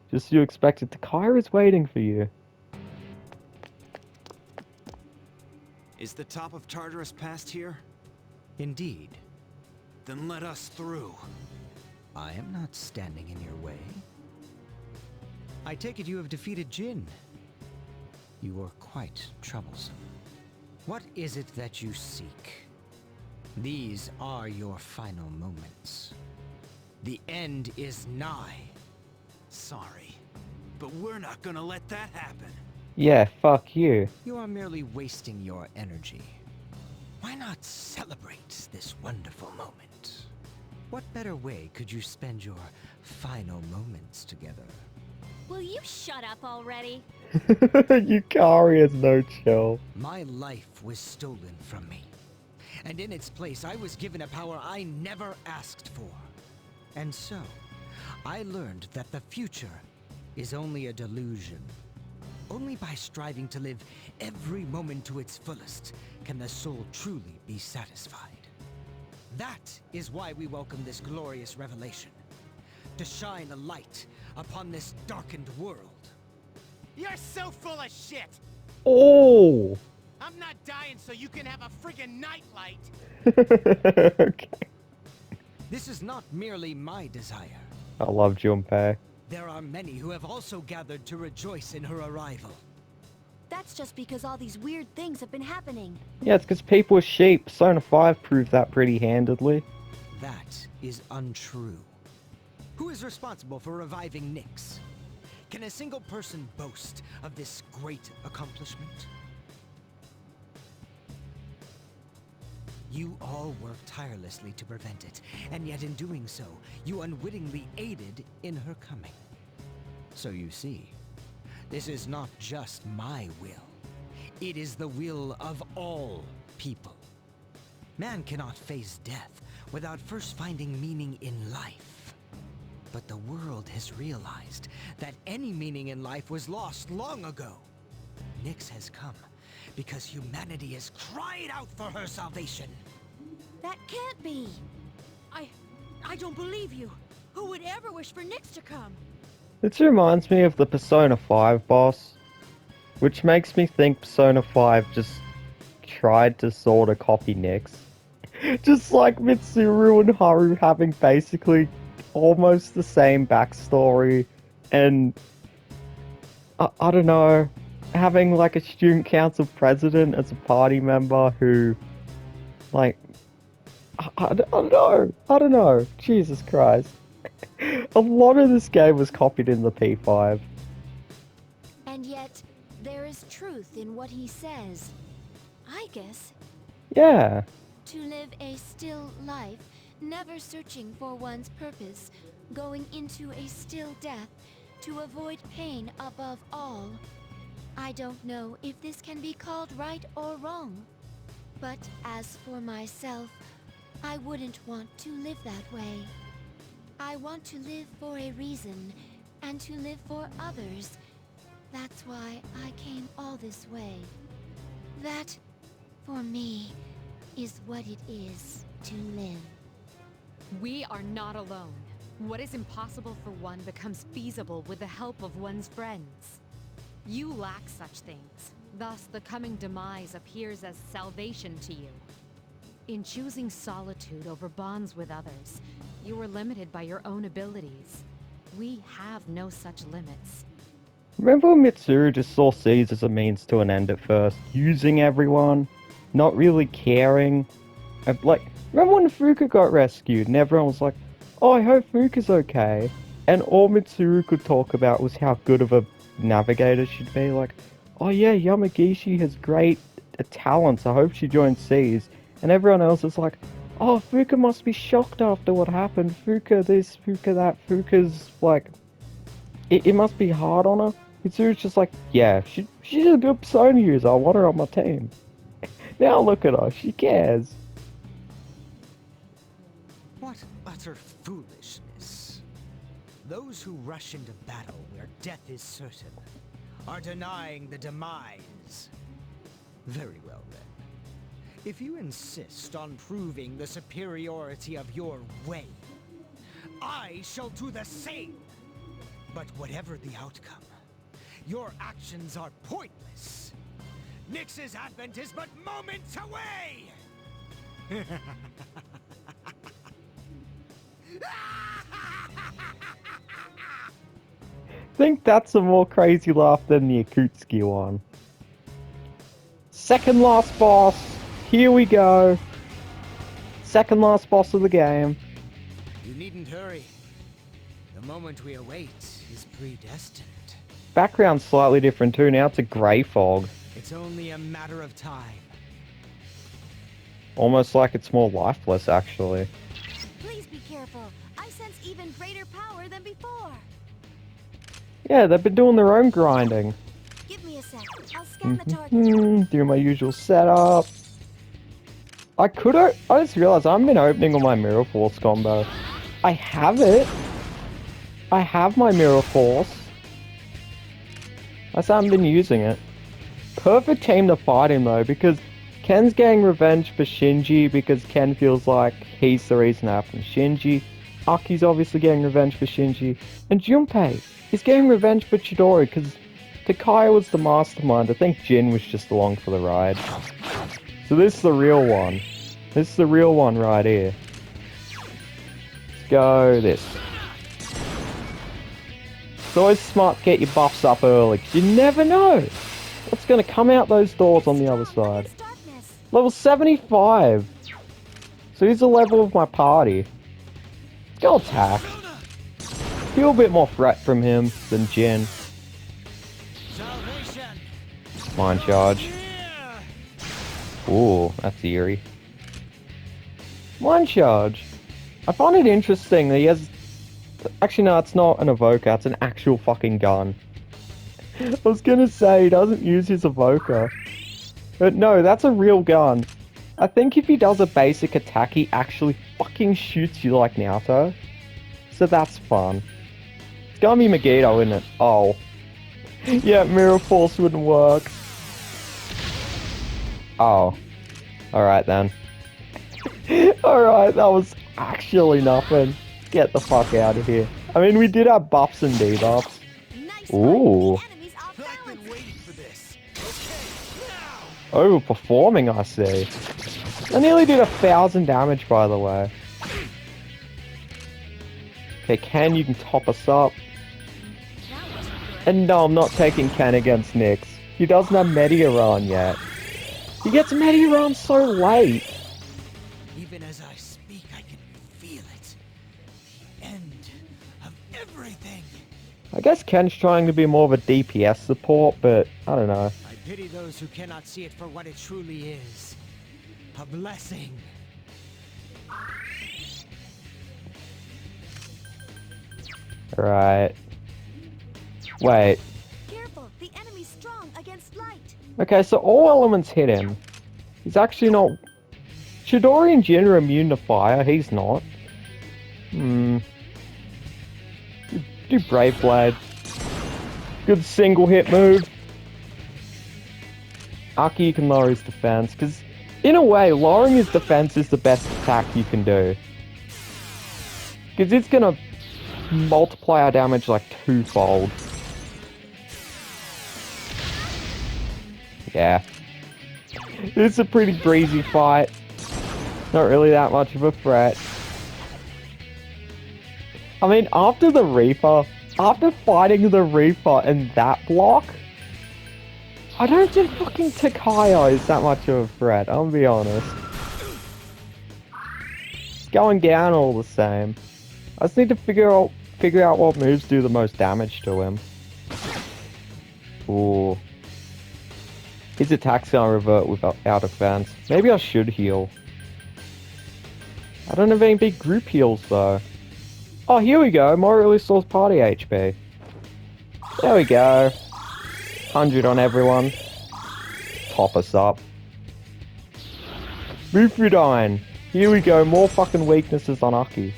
Speaker 1: Just you expected, Takaya is waiting for you.
Speaker 6: Is the top of Tartarus past here?
Speaker 7: Indeed.
Speaker 6: Then let us through.
Speaker 7: I am not standing in your way. I take it you have defeated Jin. You are quite troublesome. What is it that you seek? These are your final moments. The end is nigh.
Speaker 6: Sorry, but we're not gonna let that happen.
Speaker 1: Yeah, fuck you.
Speaker 7: You are merely wasting your energy. Why not celebrate this wonderful moment? What better way could you spend your final moments together?
Speaker 4: Will you shut up already?
Speaker 1: Yukari has no chill.
Speaker 7: My life was stolen from me. And in its place, I was given a power I never asked for. And so, I learned that the future is only a delusion. Only by striving to live every moment to its fullest can the soul truly be satisfied. That is why we welcome this glorious revelation. To shine a light upon this darkened world.
Speaker 2: You're so full of shit!
Speaker 1: Oh!
Speaker 2: I'm not dying so you can have a friggin' nightlight!
Speaker 1: Okay.
Speaker 7: This is not merely my desire.
Speaker 1: I love Junpei.
Speaker 7: There are many who have also gathered to rejoice in her arrival.
Speaker 4: That's just because all these weird things have been happening.
Speaker 1: Yeah, it's because people are sheep. Persona 5 proved that pretty handedly.
Speaker 7: That is untrue. Who is responsible for reviving Nyx? Can a single person boast of this great accomplishment? You all worked tirelessly to prevent it, and yet in doing so, you unwittingly aided in her coming. So you see, this is not just my will. It is the will of all people. Man cannot face death without first finding meaning in life. But the world has realized that any meaning in life was lost long ago. Nyx has come because humanity has cried out for her salvation.
Speaker 4: That can't be. I don't believe you. Who would ever wish for Nyx to come?
Speaker 1: This reminds me of the Persona 5 boss, which makes me think Persona 5 just tried to sort of copy Nyx. Just like Mitsuru and Haru having basically almost the same backstory, and I don't know, having like a student council president as a party member who, like, I don't know, Jesus Christ. A lot of this game was copied in the P5.
Speaker 5: And yet, there is truth in what he says.
Speaker 4: I guess.
Speaker 1: Yeah.
Speaker 5: To live a still life, never searching for one's purpose, going into a still death, to avoid pain above all. I don't know if this can be called right or wrong. But as for myself, I wouldn't want to live that way. I want to live for a reason, and to live for others. That's why I came all this way. That, for me, is what it is to live.
Speaker 3: We are not alone. What is impossible for one becomes feasible with the help of one's friends. You lack such things. Thus, the coming demise appears as salvation to you. In choosing solitude over bonds with others, you are limited by your own abilities. We have no such limits.
Speaker 1: Remember when Mitsuru just saw Seas as a means to an end at first, using everyone, not really caring? Like, remember when Fuka got rescued and everyone was like, oh, I hope Fuka's okay. And all Mitsuru could talk about was how good of a navigator she'd be. Like, oh yeah, Yamagishi has great talents, I hope she joins Seas. And everyone else is like, oh, Fuka must be shocked after what happened. Fuka this, Fuka that. Fuka's like, it must be hard on her. Mitsuru's just like, yeah, she's a good Persona user. I want her on my team. Now look at her, she cares.
Speaker 7: What utter foolishness. Those who rush into battle where death is certain are denying the demise. Very well then. If you insist on proving the superiority of your way, I shall do the same. But whatever the outcome, your actions are pointless. Nyx's advent is but moments away!
Speaker 1: Think that's a more crazy laugh than the Akutsuki one. Second last boss. Here we go. Second last boss of the game.
Speaker 7: You needn't hurry. The moment we await is predestined.
Speaker 1: Background's slightly different too. Now it's a grey fog.
Speaker 7: It's only a matter of time.
Speaker 1: Almost like it's more lifeless, actually.
Speaker 4: Please be careful. I sense even greater power than before.
Speaker 1: Yeah, they've been doing their own grinding.
Speaker 4: Give me a sec. I'll scan the target.
Speaker 1: Do my usual setup. I just realized I haven't been opening on my Mirror Force combo. I have it. I have my Mirror Force. I just haven't been using it. Perfect team to fight him though, because Ken's getting revenge for Shinji because Ken feels like he's the reason it happened to Shinji. Aki's obviously getting revenge for Shinji. And Junpei is getting revenge for Chidori because Takaya was the mastermind. I think Jin was just along for the ride. So this is the real one. This is the real one right here. Let's go this. It's always smart to get your buffs up early, because you never know. What's gonna come out those doors on the other side?
Speaker 4: Against darkness.
Speaker 1: Level 75! So he's the level of my party. Go attack. Feel a bit more threat from him than Jin.
Speaker 7: Salvation.
Speaker 1: Mind charge.
Speaker 7: Here.
Speaker 1: Ooh, that's eerie. Mind charge. I find it interesting that he has... Actually, no, it's not an evoker. It's an actual fucking gun. I was gonna say, he doesn't use his evoker. But no, that's a real gun. I think if he does a basic attack, he actually fucking shoots you like Naruto. So that's fun. It's gonna be Megiddo, isn't it? Oh. Yeah, Mirror Force wouldn't work. Oh. Alright then. Alright, that was actually nothing. Get the fuck out of here. I mean, we did have buffs and debuffs.
Speaker 4: Nice
Speaker 1: Ooh.
Speaker 4: one. The enemy's off
Speaker 6: I've
Speaker 4: balance.
Speaker 6: been waiting for this. Okay, now!
Speaker 1: Overperforming, I see. I nearly did 1,000 damage, by the way. Okay, Ken, you can top us up. And no, I'm not taking Ken against Nyx. He doesn't have Mediaron yet. He gets Mediaron so late.
Speaker 7: Even as I speak, I can feel it. The end of everything.
Speaker 1: I guess Ken's trying to be more of a DPS support, but I don't know.
Speaker 7: I pity those who cannot see it for what it truly is. A blessing.
Speaker 1: Right. Wait.
Speaker 4: Careful, the enemy's strong against light.
Speaker 1: Okay, so all elements hit him. He's actually not... Chidori and Jin are immune to fire. He's not. Do Brave Blade. Good single hit move. Aki, you can lower his defense, because in a way, lowering his defense is the best attack you can do. Because it's gonna multiply our damage like twofold. Yeah. It's a pretty breezy fight. Not really that much of a threat. I mean, after the Reaper, after fighting the Reaper in that block, I don't think fucking Takaya is that much of a threat, I'll be honest. It's going down all the same. I just need to figure out what moves do the most damage to him. Ooh. His attack's gonna revert without defense. Maybe I should heal. I don't have any big group heals though. Oh, here we go. More restores party HP. There we go. 100 on everyone. Top us up. Bufudine. Here we go. More fucking weaknesses on Aki.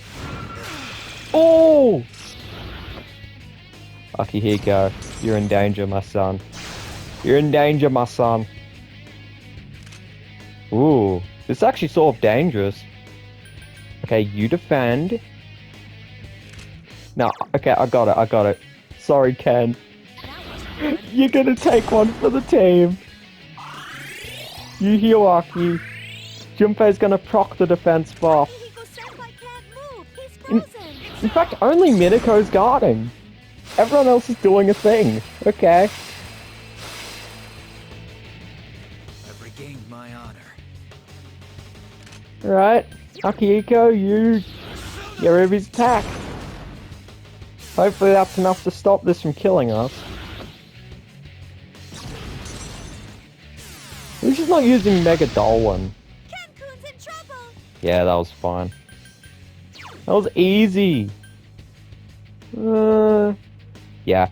Speaker 1: Oh! Aki, here you go. You're in danger, my son. You're in danger, my son. Ooh. This is actually sort of dangerous. Okay, you defend. No, okay, I got it. Sorry, Ken. You're gonna take one for the team. You heal Aki. Junpei's gonna proc the defense buff.
Speaker 4: Hiko-senpai can't move. He's frozen.
Speaker 1: In fact, only Minako's guarding. Everyone else is doing a thing. Okay.
Speaker 6: I've regained my honor.
Speaker 1: Alright. Akihiko, you get rid of his attack. Hopefully that's enough to stop this from killing us. We're just not using Mega Dolan.
Speaker 4: Ken-kun's in trouble.
Speaker 1: Yeah, that was fine. That was easy. Yeah.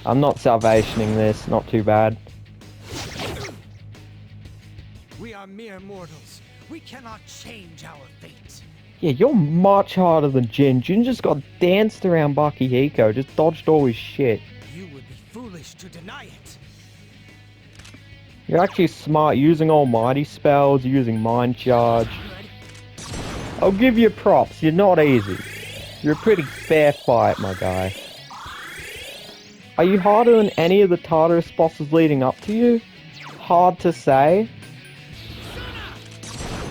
Speaker 1: I'm not salvationing this, not too bad.
Speaker 7: We are mere mortals. We cannot change our fate.
Speaker 1: Yeah, you're much harder than Jin. Jin just got danced around by Akihiko, just dodged all his shit.
Speaker 7: You would be foolish to deny it.
Speaker 1: You're actually smart, using almighty spells, using mind charge. I'll give you props, you're not easy. You're a pretty fair fight, my guy. Are you harder than any of the Tartarus bosses leading up to you? Hard to say.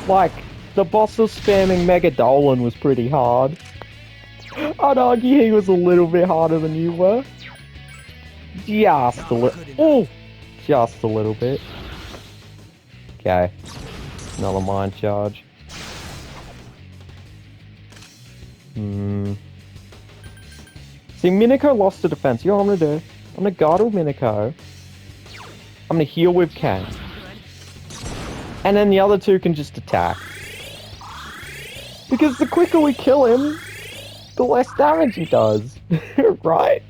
Speaker 1: Like, the boss of spamming Mega Dolan was pretty hard. I'd argue he was a little bit harder than you were. Just a little. Oh! Just a little bit. Okay. Another mind charge. See, Minako lost the defense. You know what I'm gonna do? I'm gonna guard with Minako. I'm gonna heal with Ken. And then the other two can just attack. Because the quicker we kill him, the less damage he does. Right?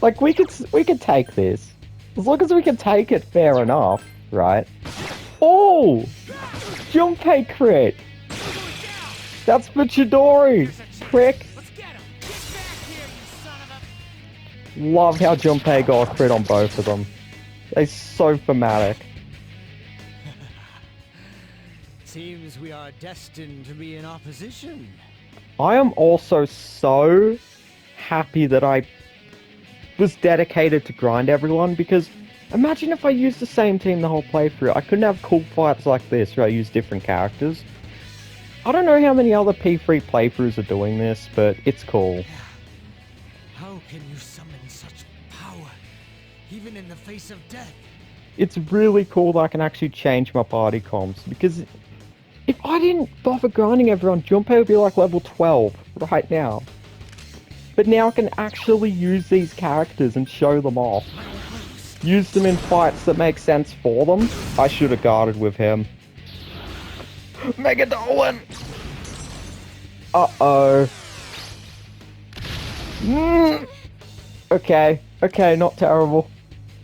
Speaker 1: Like, we could take this. As long as we can take it, fair enough, right? Oh! Junpei crit! That's for Chidori! Prick! Love how Junpei got a crit on both of them. They're so thematic.
Speaker 7: Seems we are destined to be in opposition.
Speaker 1: I am also so happy that I was dedicated to grind everyone, because imagine if I used the same team the whole playthrough. I couldn't have cool fights like this where I use different characters. I don't know how many other P3 playthroughs are doing this, but it's cool.
Speaker 7: How can you summon such power, even in the face of death?
Speaker 1: It's really cool that I can actually change my party comps, because if I didn't bother grinding everyone, Junpei would be like level 12 right now. But now I can actually use these characters and show them off. Use them in fights that make sense for them. I should have guarded with him. Mega Dolan! Uh-oh. Okay, not terrible.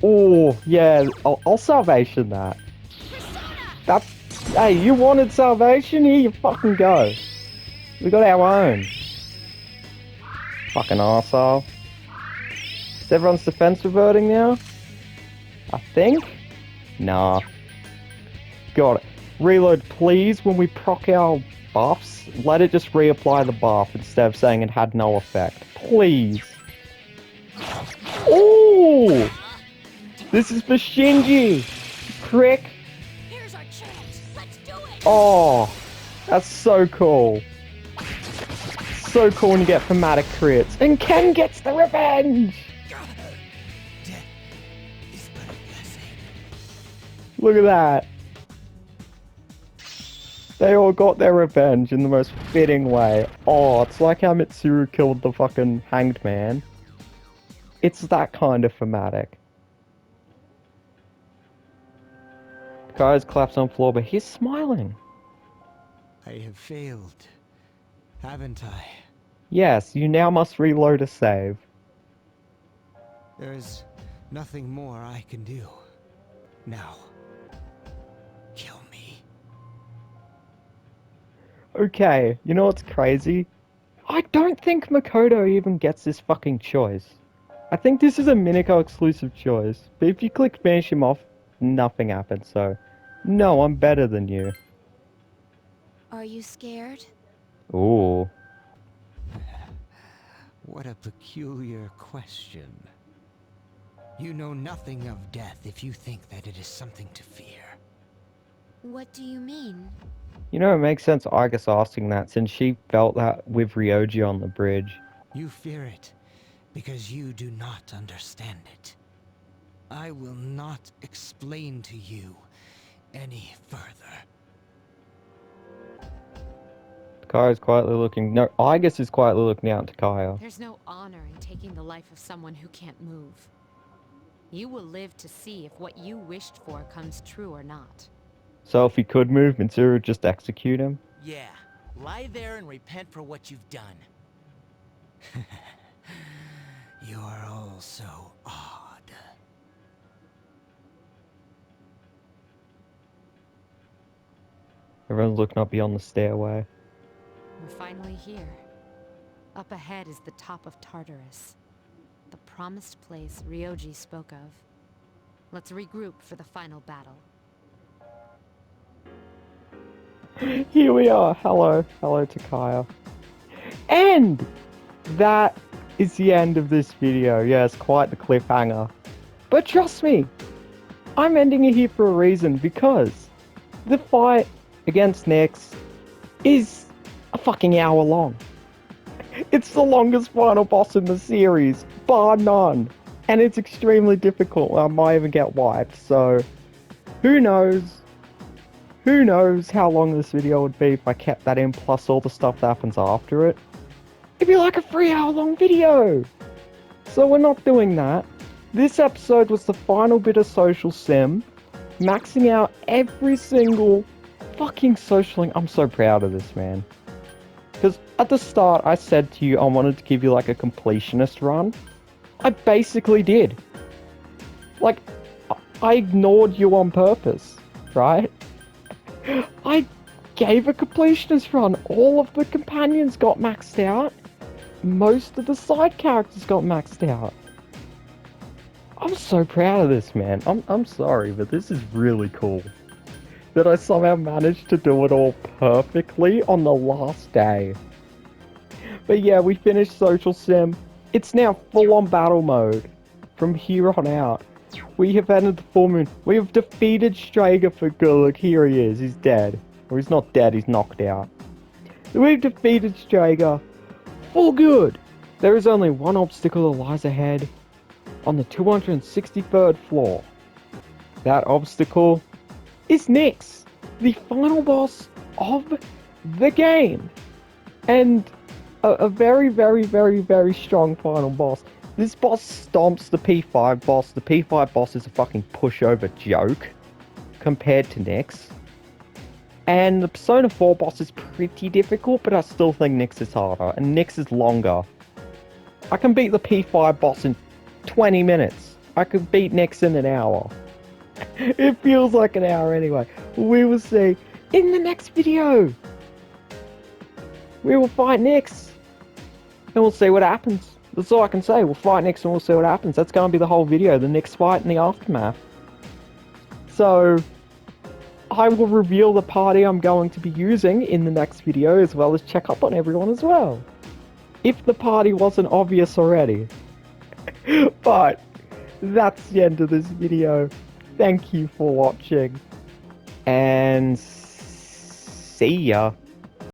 Speaker 1: Oh, yeah, I'll salvation that. Hey, you wanted salvation? Here you fucking go. We got our own. Fucking arsehole. Is everyone's defense reverting now? I think? Nah. Got it. Reload, please, when we proc our buffs, let it just reapply the buff instead of saying it had no effect. Please. Ooh! This is for Shinji! Prick!
Speaker 4: Here's our chance. Let's do it.
Speaker 1: Oh! That's so cool. So cool when you get thematic crits. And Ken gets the revenge!
Speaker 7: Death is but a blessing.
Speaker 1: Look at that. They all got their revenge in the most fitting way. Oh, it's like how Mitsuru killed the fucking hanged man. It's that kind of thematic. Guy's collapsed on the floor, but he's smiling.
Speaker 7: I have failed, haven't I?
Speaker 1: Yes, you now must reload a save.
Speaker 7: There's nothing more I can do. Now, kill me.
Speaker 1: Okay, you know what's crazy? I don't think Makoto even gets this fucking choice. I think this is a Minako exclusive choice, but if you click finish him off, nothing happens, so... No, I'm better than you.
Speaker 5: Are you scared?
Speaker 1: Ooh.
Speaker 7: What a peculiar question. You know nothing of death if you think that it is something to fear.
Speaker 5: What do you mean?
Speaker 1: You know, it makes sense Aigis asking that, since she felt that with Ryoji on the bridge.
Speaker 7: You fear it because you do not understand it. I will not explain to you any further.
Speaker 1: Takaya's quietly looking... No, Aigis is quietly looking out at Takaya.
Speaker 3: There's no honor in taking the life of someone who can't move. You will live to see if what you wished for comes true or not.
Speaker 1: So if he could move, Mitsuru would just execute him?
Speaker 2: Yeah, lie there and repent for what you've done.
Speaker 7: You are all so odd.
Speaker 1: Everyone's looking up beyond the stairway.
Speaker 3: We're finally here. Up ahead is the top of Tartarus. The promised place Ryoji spoke of. Let's regroup for the final battle.
Speaker 1: Here we are. Hello. Hello, Takaya. And that is the end of this video. Yes, quite the cliffhanger. But trust me, I'm ending it here for a reason, because the fight against Nyx is a fucking hour long. It's the longest final boss in the series, bar none. And it's extremely difficult. I might even get wiped, so who knows? Who knows how long this video would be if I kept that in, plus all the stuff that happens after it. It'd be like a 3-hour long video! So we're not doing that. This episode was the final bit of social sim, maxing out every single fucking social link. I'm so proud of this, man. Because at the start, I said to you I wanted to give you like a completionist run. I basically did. Like, I ignored you on purpose, right? I gave a completionist run. All of the companions got maxed out. Most of the side characters got maxed out. I'm so proud of this, man. I'm sorry, but this is really cool. That I somehow managed to do it all perfectly on the last day. But yeah, we finished Social Sim. It's now full-on battle mode. From here on out. We have entered the full moon. We have defeated Strega for good. Look, here he is. He's dead. Or he's not dead, he's knocked out. We've defeated Strega for good. There is only one obstacle that lies ahead on the 263rd floor. That obstacle is Nyx, the final boss of the game. And a very, very, very, very strong final boss. This boss stomps the P5 boss. The P5 boss is a fucking pushover joke compared to Nyx. And the Persona 4 boss is pretty difficult, but I still think Nyx is harder. And Nyx is longer. I can beat the P5 boss in 20 minutes. I could beat Nyx in an hour. It feels like an hour anyway. We will see in the next video. We will fight Nyx. And we'll see what happens. That's all I can say. We'll fight Nyx and we'll see what happens. That's going to be the whole video. The Nyx fight and the aftermath. So, I will reveal the party I'm going to be using in the next video, as well as check up on everyone as well. If the party wasn't obvious already. But, that's the end of this video. Thank you for watching. And see ya.